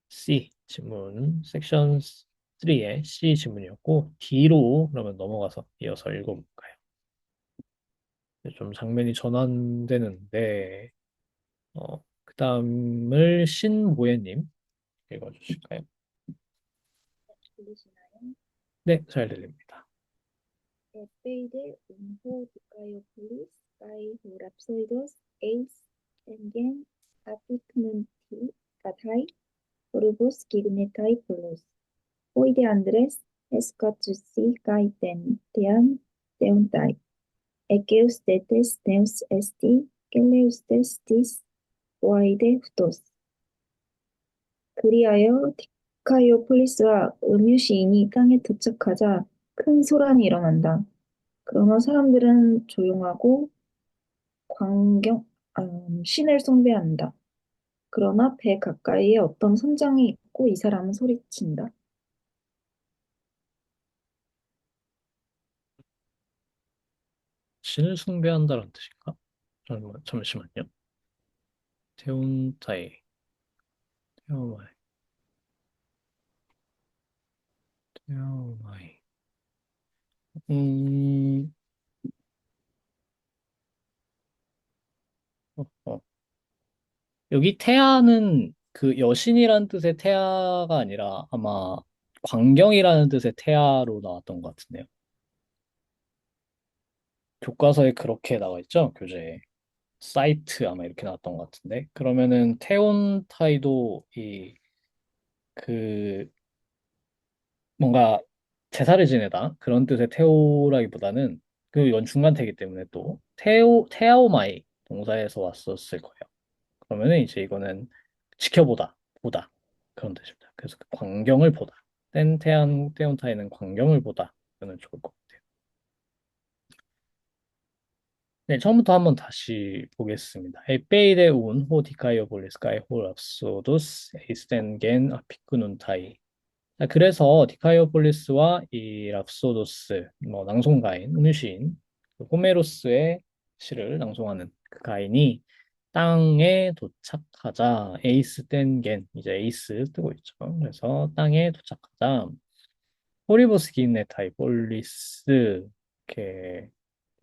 C 지문 섹션 3의 C 지문이었고 D로 그러면 넘어가서 이어서 읽어볼까요? 좀 장면이 전환되는데 그 다음을 신모예님 읽어주실까요? 들리시나요? 네, 잘 들립니다. Epeyde unho Dikaiopolis kai rhapsoidos eis engen apicnunti katai orbos gignetai polos. Oide Andres escatusi kai ten tean deuntai. Egeus tetes neus esti geleus testis oaide phtos. 그리하여 디카이오폴리스와 음유 시인이 땅에 도착하자 큰 소란이 일어난다. 그러나 사람들은 조용하고 광경, 신을 숭배한다. 그러나 배 가까이에 어떤 선장이 있고 이 사람은 소리친다. 신을 숭배한다는 뜻인가? 잠시만요. 테온타이, 테오마이, 테오마이. 음, 어, 어. 여기 태아는 그 여신이라는 뜻의 태아가 아니라 아마 광경이라는 뜻의 태아로 나왔던 것 같은데요. 교과서에 그렇게 나와 있죠? 교재에. 사이트 아마 이렇게 나왔던 것 같은데. 그러면은 태온타이도 그 뭔가 제사를 지내다 그런 뜻의 태오라기보다는 이건 중간태이기 때문에 또 테아오마이 동사에서 왔었을 거예요. 그러면은 이제 이거는 지켜보다, 보다 그런 뜻입니다. 그래서 그 광경을 보다. 떼온타이는 광경을 보다. 그러면 좋을 것 같아요. 네, 처음부터 한번 다시 보겠습니다. 에페이데 운 호디카이오 볼리스카이 홀 압소도스 에이스텐겐 아피크눈타이. 그래서 디카이오폴리스와 이 랍소도스, 뭐 낭송가인, 음유시인, 그 호메로스의 시를 낭송하는 그 가인이 땅에 도착하자 에이스 땐겐 이제 에이스 뜨고 있죠. 그래서 땅에 도착하자 호리보스 기네타이 폴리스 이렇게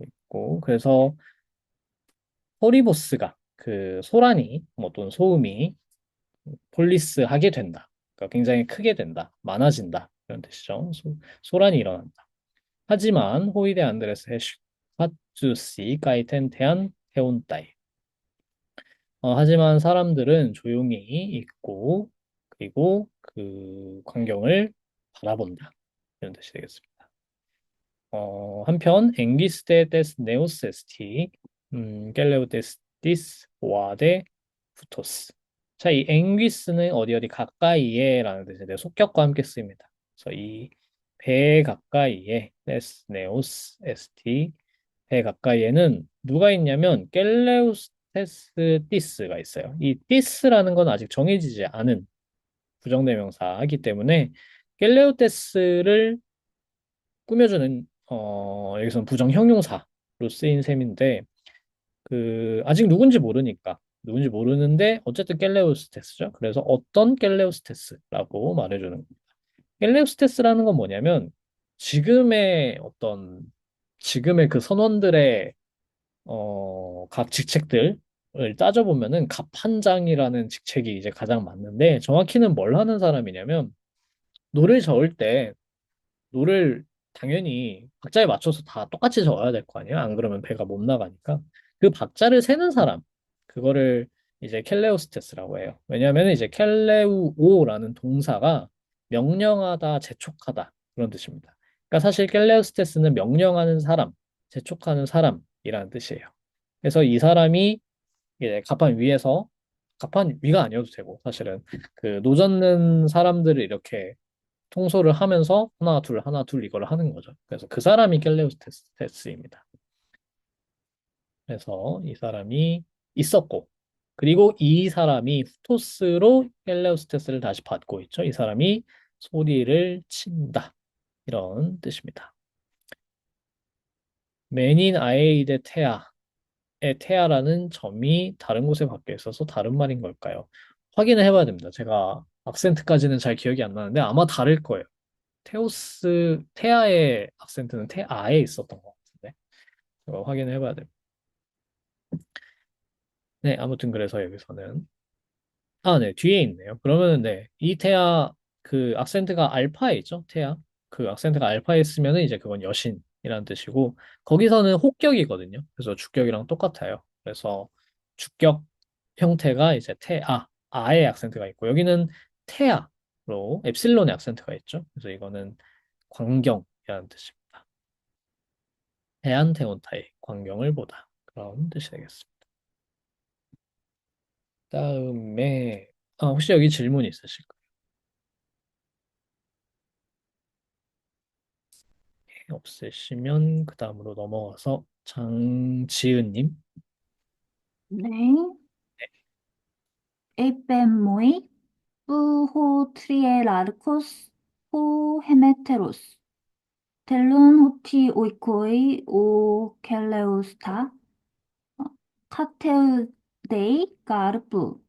있고 그래서 호리보스가 그 소란이 뭐 또는 소음이 폴리스 하게 된다. 그러니까 굉장히 크게 된다. 많아진다. 이런 뜻이죠. 소란이 일어난다. 하지만 호이데 안드레스 헤슈 파투시 까이텐 대한 해온따이. 하지만 사람들은 조용히 있고 그리고 그 광경을 바라본다. 이런 뜻이 되겠습니다. 한편 엥기스테 데스 네오스 에스티 갤레오 데스 디스 와데 후토스. 자, 이 엥귀스는 어디 어디 가까이에라는 뜻인데 속격과 함께 쓰입니다. 그래서 이 배 가까이에 데스 네오스 에스티 배 가까이에는 누가 있냐면 갤레우스테스 티스가 있어요. 이 티스라는 건 아직 정해지지 않은 부정대명사이기 때문에 갤레우테스를 꾸며주는 여기서는 부정형용사로 쓰인 셈인데 아직 누군지 모르는데 어쨌든 갤레오스테스죠. 그래서 어떤 갤레오스테스라고 말해주는 겁니다. 갤레오스테스라는 건 뭐냐면 지금의 어떤 지금의 그 선원들의 각 직책들을 따져보면은 갑판장이라는 직책이 이제 가장 맞는데 정확히는 뭘 하는 사람이냐면 노를 저을 때 노를 당연히 박자에 맞춰서 다 똑같이 적어야 될 거 아니에요? 안 그러면 배가 못 나가니까. 그 박자를 세는 사람, 그거를 이제 켈레오스테스라고 해요. 왜냐하면 이제 켈레우오라는 동사가 명령하다, 재촉하다 그런 뜻입니다. 그러니까 사실 켈레오스테스는 명령하는 사람, 재촉하는 사람이라는 뜻이에요. 그래서 이 사람이 이제 갑판 위에서 갑판 위가 아니어도 되고 사실은 그 노젓는 사람들을 이렇게 통솔을 하면서 하나 둘 이걸 하는 거죠. 그래서 그 사람이 갤레오스테스입니다. 그래서 이 사람이 있었고 그리고 이 사람이 후토스로 갤레오스테스를 다시 받고 있죠. 이 사람이 소리를 친다. 이런 뜻입니다. 맨인 아에이데 테아의 테아라는 점이 다른 곳에 박혀 있어서 다른 말인 걸까요? 확인을 해봐야 됩니다. 제가 악센트까지는 잘 기억이 안 나는데 아마 다를 거예요. 테아의 악센트는 테아에 있었던 것 같은데. 이거 확인을 해봐야 됩니다. 네, 아무튼 그래서 여기서는. 네, 뒤에 있네요. 그러면은, 네, 이 테아, 그 악센트가 알파에 있죠? 테아. 그 악센트가 알파에 있으면은 이제 그건 여신이라는 뜻이고, 거기서는 혹격이거든요. 그래서 주격이랑 똑같아요. 그래서 주격 형태가 이제 아의 악센트가 있고, 여기는 테아로 엡실론의 악센트가 있죠. 그래서 이거는 광경이라는 뜻입니다. 해안태온타의 광경을 보다. 그런 뜻이 되겠습니다. 다음에, 혹시 여기 질문 있으실까요? 없으시면 그 다음으로 넘어가서 장지은님. 네. 에이펜모이 뿌호 트리에라르코스 호 헤메테로스 텔룬 호티 오이코이 오 켈레우스타 카테우데이 가르푸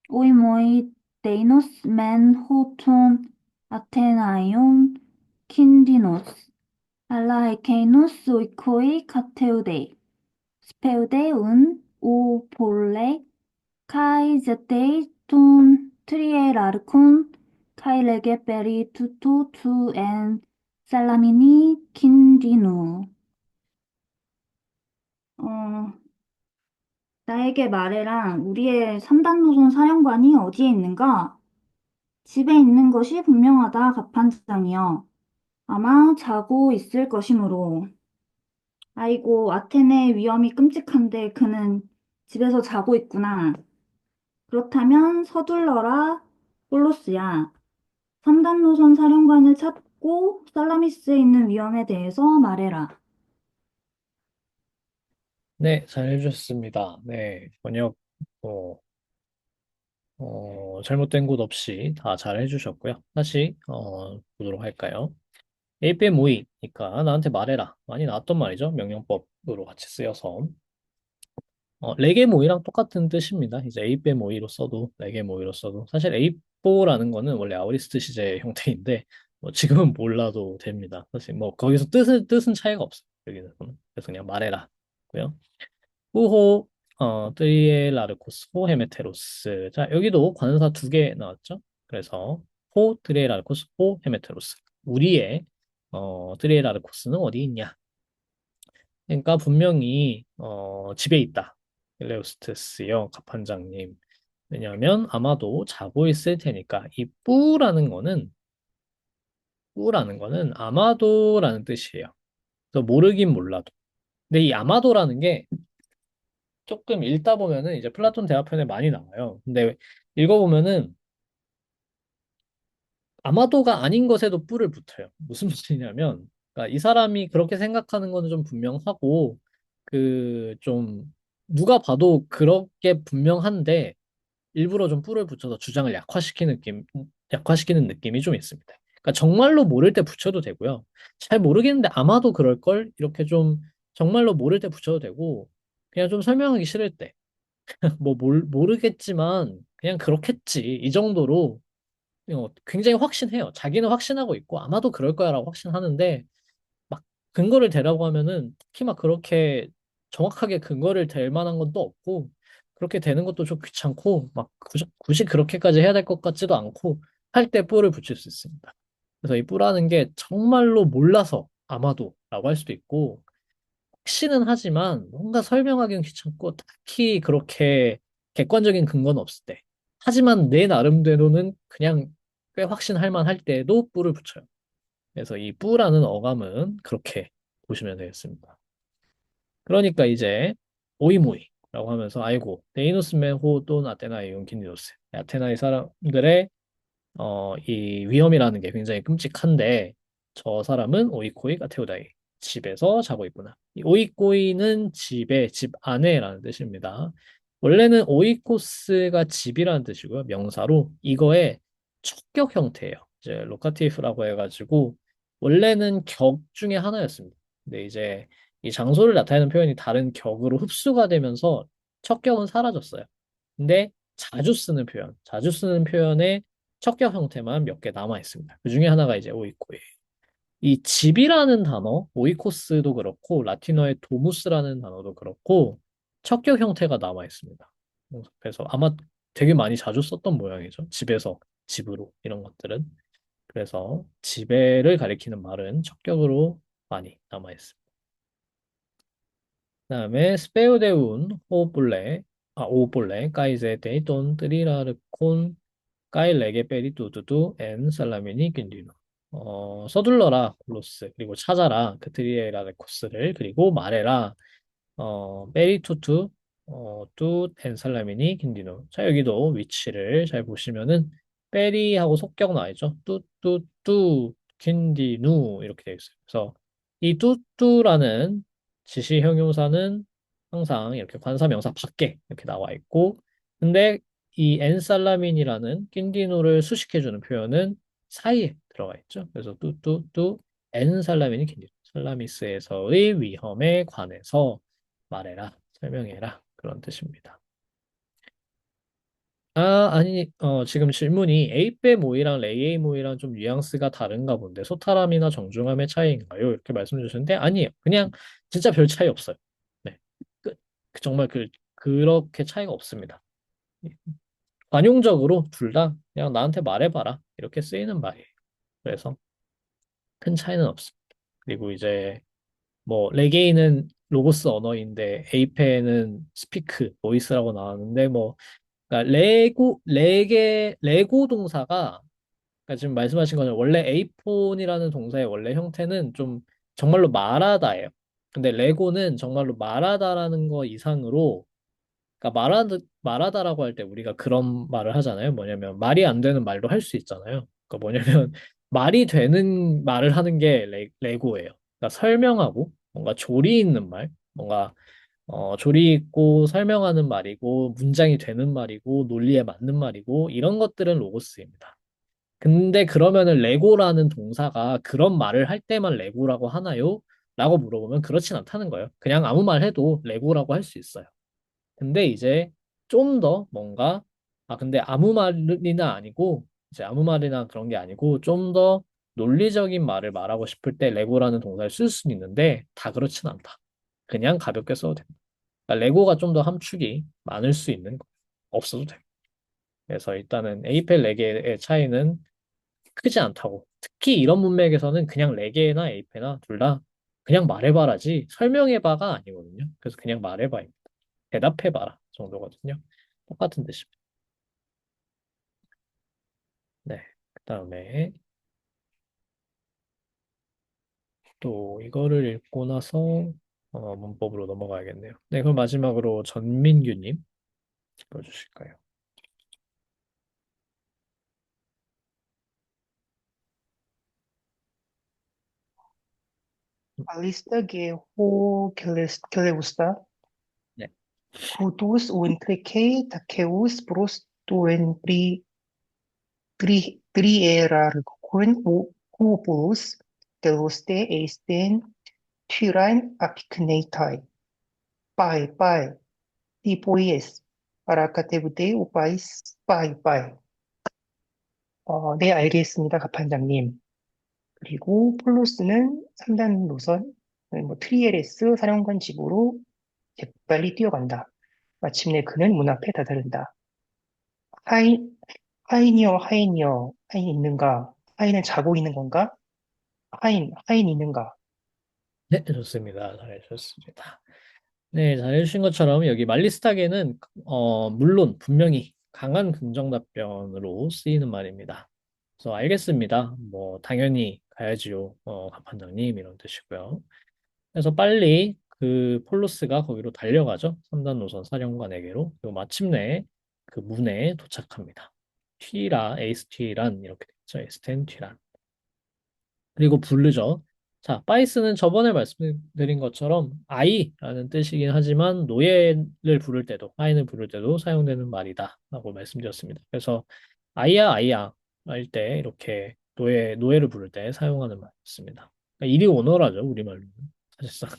오이모이 데이노스 멘 호톤 아테나이온 킨디노스 알라에케이노스 오이코이 카테우데이 스페우데 운오 볼레 카이제테이 톤 트리에라르콘 카이레게 베리 투토 투엔 살라미니 킨디누 어, 나에게 말해라. 우리의 3단 노선 사령관이 어디에 있는가? 집에 있는 것이 분명하다, 갑판장이여. 아마 자고 있을 것이므로. 아이고, 아테네의 위험이 끔찍한데 그는 집에서 자고 있구나. 그렇다면 서둘러라, 폴로스야. 3단 노선 사령관을 찾고 살라미스에 있는 위험에 대해서 말해라. 네, 잘 해주셨습니다. 네, 번역, 뭐, 잘못된 곳 없이 다 잘 해주셨고요. 다시, 보도록 할까요? AP 모이니까 나한테 말해라. 많이 나왔던 말이죠. 명령법으로 같이 쓰여서. 레게 모이랑 똑같은 뜻입니다. 이제 AP 모이로 써도, 레게 모이로 써도. 사실 A4라는 거는 원래 아우리스트 시제 형태인데, 뭐 지금은 몰라도 됩니다. 사실 뭐 거기서 뜻은 차이가 없어요. 여기는. 그래서 그냥 말해라. 고요. 후호, 트리에라르코스, 호 헤메테로스. 자, 여기도 관사 두 개 나왔죠? 그래서, 호 트리에라르코스, 호 헤메테로스. 우리의, 트리에라르코스는 어디 있냐? 그러니까 분명히, 집에 있다. 일레오스테스요, 갑판장님. 왜냐하면 아마도 자고 있을 테니까, 이 뿌라는 거는 아마도라는 뜻이에요. 그래서 모르긴 몰라도. 근데 이 아마도라는 게 조금 읽다 보면은 이제 플라톤 대화편에 많이 나와요. 근데 읽어보면은 아마도가 아닌 것에도 뿔을 붙어요. 무슨 말이냐면, 그러니까 이 사람이 그렇게 생각하는 거는 좀 분명하고, 그 좀 누가 봐도 그렇게 분명한데 일부러 좀 뿔을 붙여서 주장을 약화시키는 느낌이 좀 있습니다. 그러니까 정말로 모를 때 붙여도 되고요. 잘 모르겠는데 아마도 그럴 걸 이렇게 좀 정말로 모를 때 붙여도 되고, 그냥 좀 설명하기 싫을 때. 뭐 모르겠지만 그냥 그렇겠지 이 정도로 굉장히 확신해요. 자기는 확신하고 있고 아마도 그럴 거야라고 확신하는데 막 근거를 대라고 하면은 특히 막 그렇게 정확하게 근거를 댈 만한 건 또 없고 그렇게 되는 것도 좀 귀찮고 막 굳이 그렇게까지 해야 될 것 같지도 않고 할 때 뿔을 붙일 수 있습니다. 그래서 이 뿔하는 게 정말로 몰라서 아마도라고 할 수도 있고 확신은 하지만 뭔가 설명하기는 귀찮고 딱히 그렇게 객관적인 근거는 없을 때. 하지만 내 나름대로는 그냥 꽤 확신할 만할 때에도 뿌를 붙여요. 그래서 이 뿌라는 어감은 그렇게 보시면 되겠습니다. 그러니까 이제 오이모이라고 하면서 아이고 데이노스멘 호돈 아테나의 용킨디노스 아테나의 사람들의 이 위험이라는 게 굉장히 끔찍한데 저 사람은 오이코이 가테우다이 집에서 자고 있구나. 이 오이코이는 집에 집 안에라는 뜻입니다. 원래는 오이코스가 집이라는 뜻이고요. 명사로 이거의 척격 형태예요. 이제 로카티프라고 해가지고 원래는 격 중에 하나였습니다. 근데 이제 이 장소를 나타내는 표현이 다른 격으로 흡수가 되면서 척격은 사라졌어요. 근데 자주 쓰는 표현에 척격 형태만 몇 개 남아 있습니다. 그 중에 하나가 이제 오이코예요. 이 집이라는 단어, 오이코스도 그렇고 라틴어의 도무스라는 단어도 그렇고 척격 형태가 남아 있습니다. 그래서 아마 되게 많이 자주 썼던 모양이죠. 집에서 집으로 이런 것들은. 그래서 지배를 가리키는 말은 척격으로 많이 남아 있습니다. 그다음에 스페우데운 오볼레 까이제 데이톤 트리라르콘 까일 레게 페리 두두두 엔 살라미니 균디노 서둘러라 콜로스 그리고 찾아라 그트리에라 코스를 그리고 말해라 페리 투투 뚜엔 살라미니 균디노 자 여기도 위치를 잘 보시면은 페리하고 속격 나와있죠 뚜뚜뚜 균디누 이렇게 되어 있어요 그래서 이 뚜뚜라는 지시 형용사는 항상 이렇게 관사명사 밖에 이렇게 나와 있고 근데 이 엔살라민이라는 낀디노를 수식해주는 표현은 사이에 들어가 있죠. 그래서 뚜뚜뚜 엔살라민이 낀디노. 살라미스에서의 위험에 관해서 말해라, 설명해라 그런 뜻입니다. 아니, 지금 질문이 에이페 모이랑 레이에이 모이랑 좀 뉘앙스가 다른가 본데 소타람이나 정중함의 차이인가요? 이렇게 말씀 주셨는데 아니에요. 그냥 진짜 별 차이 없어요. 네, 끝. 정말 그렇게 차이가 없습니다. 관용적으로 둘 다 그냥 나한테 말해봐라. 이렇게 쓰이는 말이에요. 그래서 큰 차이는 없습니다. 그리고 이제 뭐 레게이는 로고스 언어인데 에이페는 스피크, 보이스라고 나왔는데 뭐 그러니까 레고 동사가 그러니까 지금 말씀하신 것처럼 원래 에이폰이라는 동사의 원래 형태는 좀 정말로 말하다예요. 근데 레고는 정말로 말하다라는 거 이상으로, 그러니까 말하다라고 할 때 우리가 그런 말을 하잖아요. 뭐냐면 말이 안 되는 말도 할 수 있잖아요. 그러니까 뭐냐면 말이 되는 말을 하는 게 레고예요. 그러니까 설명하고 뭔가 조리 있는 말, 뭔가 조리 있고 설명하는 말이고 문장이 되는 말이고 논리에 맞는 말이고 이런 것들은 로고스입니다. 근데 그러면은 레고라는 동사가 그런 말을 할 때만 레고라고 하나요? 라고 물어보면 그렇진 않다는 거예요. 그냥 아무 말 해도 레고라고 할 수 있어요. 근데 이제 좀 더 뭔가, 근데 아무 말이나 아니고, 이제 아무 말이나 그런 게 아니고, 좀 더 논리적인 말을 말하고 싶을 때 레고라는 동사를 쓸 수는 있는데, 다 그렇진 않다. 그냥 가볍게 써도 됩니다. 그러니까 레고가 좀 더 함축이 많을 수 있는 거, 없어도 돼요. 그래서 일단은 에이펠 4개의 차이는 크지 않다고. 특히 이런 문맥에서는 그냥 레게나 에이페나 둘 다 그냥 말해봐라지 설명해봐가 아니거든요. 그래서 그냥 말해봐입니다. 대답해봐라 정도거든요. 똑같은 뜻입니다. 네. 그 다음에 또 이거를 읽고 나서 문법으로 넘어가야겠네요. 네, 그럼 마지막으로 전민규님 읽어주실까요? A lista que le gusta, 네. Kutus untreque taceus pros trierarchon cupulus deluste eisten tyran apicnetai, pai, tipoies, paracatebute upais, pai. 네, 알겠습니다, 갑판장님. 그리고 폴로스는 3단 노선, 뭐 트리에레스 사령관 집으로 재빨리 뛰어간다. 마침내 그는 문 앞에 다다른다. 하인, 하인 있는가? 하인은 자고 있는 건가? 하인 있는가? 네, 좋습니다. 잘해주셨습니다. 네, 잘해주신 것처럼 여기 말리스타게는 물론 분명히 강한 긍정 답변으로 쓰이는 말입니다. 그래서 알겠습니다. 뭐 당연히 가야지요. 갑판장님 이런 뜻이고요. 그래서 빨리 그 폴루스가 거기로 달려가죠. 3단 노선 사령관에게로. 그리고 마침내 그 문에 도착합니다. 에이스 튀란 이렇게 됐죠. 에스텐 튀란. 그리고 부르죠. 자, 바이스는 저번에 말씀드린 것처럼 아이라는 뜻이긴 하지만 노예를 부를 때도, 아이를 부를 때도 사용되는 말이다 라고 말씀드렸습니다. 그래서 아이야 할 때 이렇게 노예를 부를 때 사용하는 말이었습니다. 그러니까 이리 오너라죠, 우리말로는. 사실상.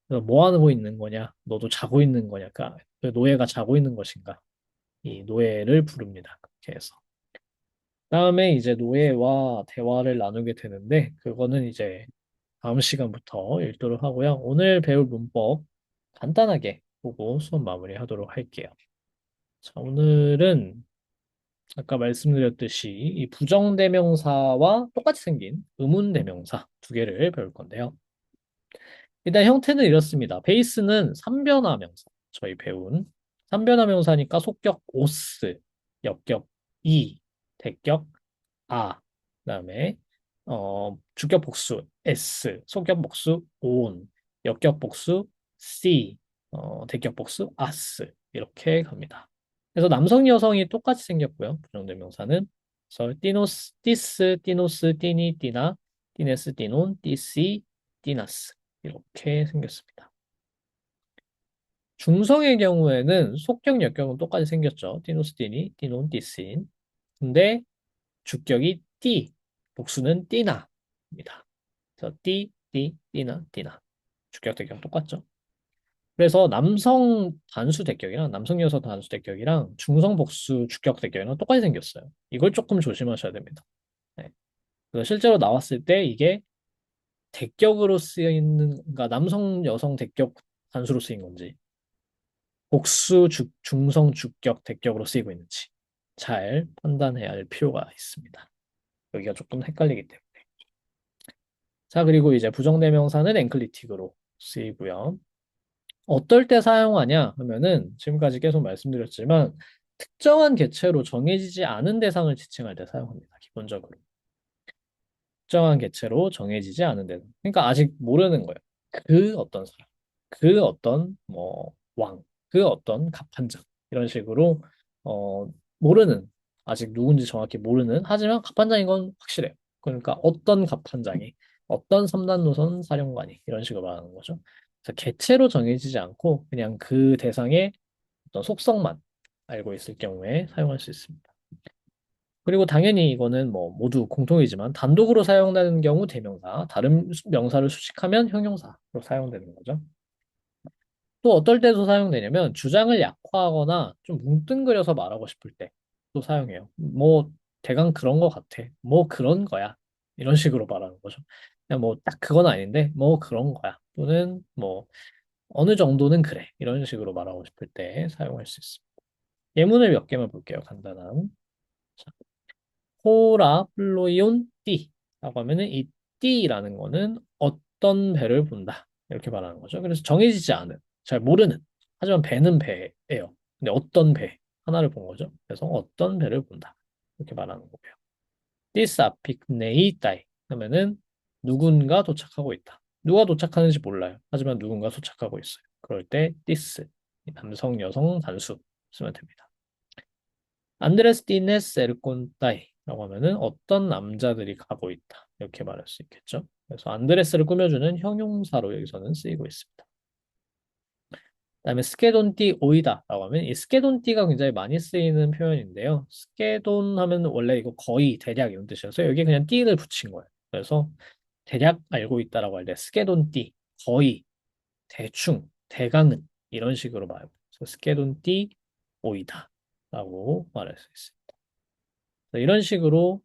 그래서 뭐 하고 있는 거냐? 너도 자고 있는 거냐? 그러니까 그 노예가 자고 있는 것인가? 이 노예를 부릅니다. 그렇게 해서. 다음에 이제 노예와 대화를 나누게 되는데 그거는 이제 다음 시간부터 읽도록 하고요. 오늘 배울 문법 간단하게 보고 수업 마무리하도록 할게요. 자, 오늘은 아까 말씀드렸듯이 이 부정대명사와 똑같이 생긴 의문대명사 두 개를 배울 건데요. 일단 형태는 이렇습니다. 베이스는 삼변화 명사. 저희 배운 삼변화 명사니까 속격 오스, 역격 이, 대격 아, 그다음에 주격 복수 s, 속격 복수 온, 역격 복수 c, 대격 복수 아스 이렇게 갑니다. 그래서 남성 여성이 똑같이 생겼고요. 부정대명사는 그래서 띠노스, 띠스, 띠노스, 띠니, 띠나, 띠네스, 띠논, 띠시, 띠나스 이렇게 생겼습니다. 중성의 경우에는 속격, 역격은 똑같이 생겼죠. 띠노스, 띠니, 띠논, 띠신. 근데 주격이 띠, 복수는 띠나입니다. 그래서 띠나, 띠나. 주격, 대격 똑같죠. 그래서 남성 단수 대격이랑 남성 여성 단수 대격이랑 중성 복수 주격 대격이랑 똑같이 생겼어요. 이걸 조금 조심하셔야 됩니다. 네. 그래서 실제로 나왔을 때 이게 대격으로 쓰이는, 그러니까 남성 여성 대격 단수로 쓰인 건지 복수 중성 주격 대격으로 쓰이고 있는지 잘 판단해야 할 필요가 있습니다. 여기가 조금 헷갈리기 때문에. 자, 그리고 이제 부정대명사는 엔클리틱으로 쓰이고요. 어떨 때 사용하냐 하면은 지금까지 계속 말씀드렸지만 특정한 개체로 정해지지 않은 대상을 지칭할 때 사용합니다. 기본적으로. 특정한 개체로 정해지지 않은 대상. 그러니까 아직 모르는 거예요. 그 어떤 사람, 그 어떤 뭐 왕, 그 어떤 갑판장 이런 식으로 어 모르는 아직 누군지 정확히 모르는 하지만 갑판장인 건 확실해요. 그러니까 어떤 갑판장이 어떤 3단 노선 사령관이 이런 식으로 말하는 거죠. 그래서 개체로 정해지지 않고 그냥 그 대상의 어떤 속성만 알고 있을 경우에 사용할 수 있습니다. 그리고 당연히 이거는 뭐 모두 공통이지만 단독으로 사용되는 경우 대명사, 다른 명사를 수식하면 형용사로 사용되는 거죠. 또 어떨 때도 사용되냐면 주장을 약화하거나 좀 뭉뚱그려서 말하고 싶을 때 또 사용해요. 뭐 대강 그런 거 같아. 뭐 그런 거야. 이런 식으로 말하는 거죠. 그냥 뭐 딱 그건 아닌데 뭐 그런 거야. 또는 뭐 어느 정도는 그래. 이런 식으로 말하고 싶을 때 사용할 수 있습니다. 예문을 몇 개만 볼게요. 간단한. 자, 호라 플로이온 띠라고 하면은 이 띠라는 거는 어떤 배를 본다 이렇게 말하는 거죠. 그래서 정해지지 않은, 잘 모르는, 하지만 배는 배예요. 근데 어떤 배 하나를 본 거죠. 그래서 어떤 배를 본다 이렇게 말하는 거고요. This apicnei 따이 하면은 누군가 도착하고 있다. 누가 도착하는지 몰라요. 하지만 누군가 도착하고 있어요. 그럴 때 this 남성, 여성 단수 쓰면 됩니다. 안드레스 티네스 에르콘타이라고 하면은 어떤 남자들이 가고 있다. 이렇게 말할 수 있겠죠. 그래서 안드레스를 꾸며주는 형용사로 여기서는 쓰이고 있습니다. 그다음에 스케돈띠 오이다라고 하면 이 스케돈띠가 굉장히 많이 쓰이는 표현인데요. 스케돈 하면 원래 이거 거의 대략 이런 뜻이어서 여기에 그냥 띠를 붙인 거예요. 그래서 대략 알고 있다라고 할 때 스케돈띠 거의 대충 대강은 이런 식으로 말해요. 그래서 스케돈띠 오이다라고 말할 수 있습니다. 이런 식으로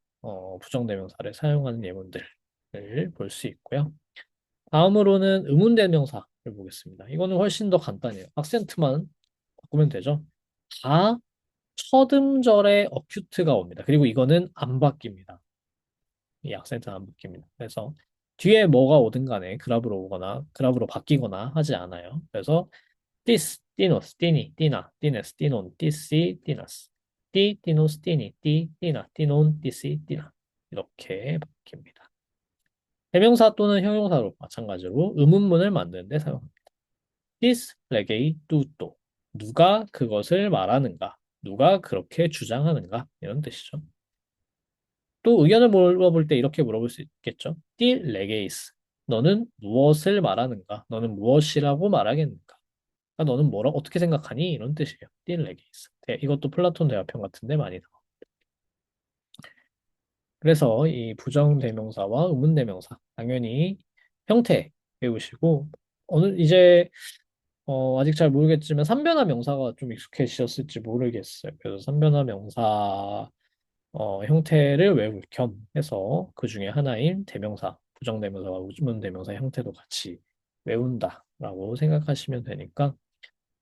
부정대명사를 사용하는 예문들을 볼 수 있고요. 다음으로는 의문대명사를 보겠습니다. 이거는 훨씬 더 간단해요. 악센트만 바꾸면 되죠. 다 첫 음절에 어큐트가 옵니다. 그리고 이거는 안 바뀝니다. 이 악센트는 안 바뀝니다. 그래서 뒤에 뭐가 오든 간에 그랍으로 오거나 그랍으로 바뀌거나 하지 않아요. 그래서 this, tinos, tini, tina, tines, tinon, tisi, tinas, ti, tinos, tini, ti, tina, tinon, tisi, tina 이렇게 바뀝니다. 대명사 또는 형용사로 마찬가지로 의문문을 만드는데 사용합니다. This reggae tutto. 누가 그것을 말하는가? 누가 그렇게 주장하는가? 이런 뜻이죠. 또 의견을 물어볼 때 이렇게 물어볼 수 있겠죠. Ti legeis. 너는 무엇을 말하는가? 너는 무엇이라고 말하겠는가? 아, 너는 뭐라 어떻게 생각하니? 이런 뜻이에요. 띠를 내게 있어. 이것도 플라톤 대화편 같은데 많이 나와. 그래서 이 부정대명사와 의문대명사 당연히 형태 배우시고 이제 아직 잘 모르겠지만 삼변화 명사가 좀 익숙해지셨을지 모르겠어요. 그래서 삼변화 명사 형태를 외울 겸 해서 그 중에 하나인 대명사, 부정대명사와 의문대명사 형태도 같이 외운다라고 생각하시면 되니까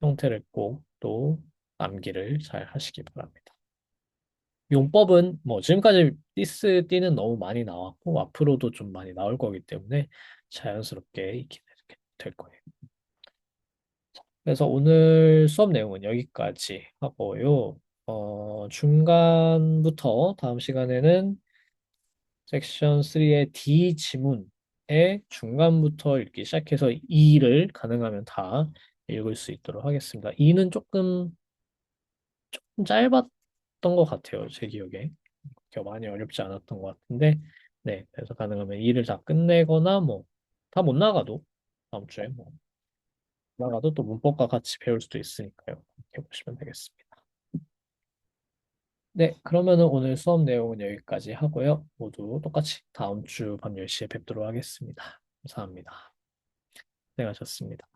형태를 꼭 또 암기를 잘 하시기 바랍니다. 용법은 뭐 지금까지 디스, 띠는 너무 많이 나왔고 앞으로도 좀 많이 나올 거기 때문에 자연스럽게 익히게 될 거예요. 그래서 오늘 수업 내용은 여기까지 하고요. 중간부터 다음 시간에는 섹션 3의 D 지문의 중간부터 읽기 시작해서 E를 가능하면 다 읽을 수 있도록 하겠습니다. E는 조금 짧았던 것 같아요. 제 기억에. 그렇게 많이 어렵지 않았던 것 같은데, 네. 그래서 가능하면 일을 다 끝내거나, 뭐, 다 못 나가도, 다음 주에 뭐, 나가도 또 문법과 같이 배울 수도 있으니까요. 이렇게 보시면 되겠습니다. 네. 그러면은 오늘 수업 내용은 여기까지 하고요. 모두 똑같이 다음 주 밤 10시에 뵙도록 하겠습니다. 감사합니다. 고생하셨습니다.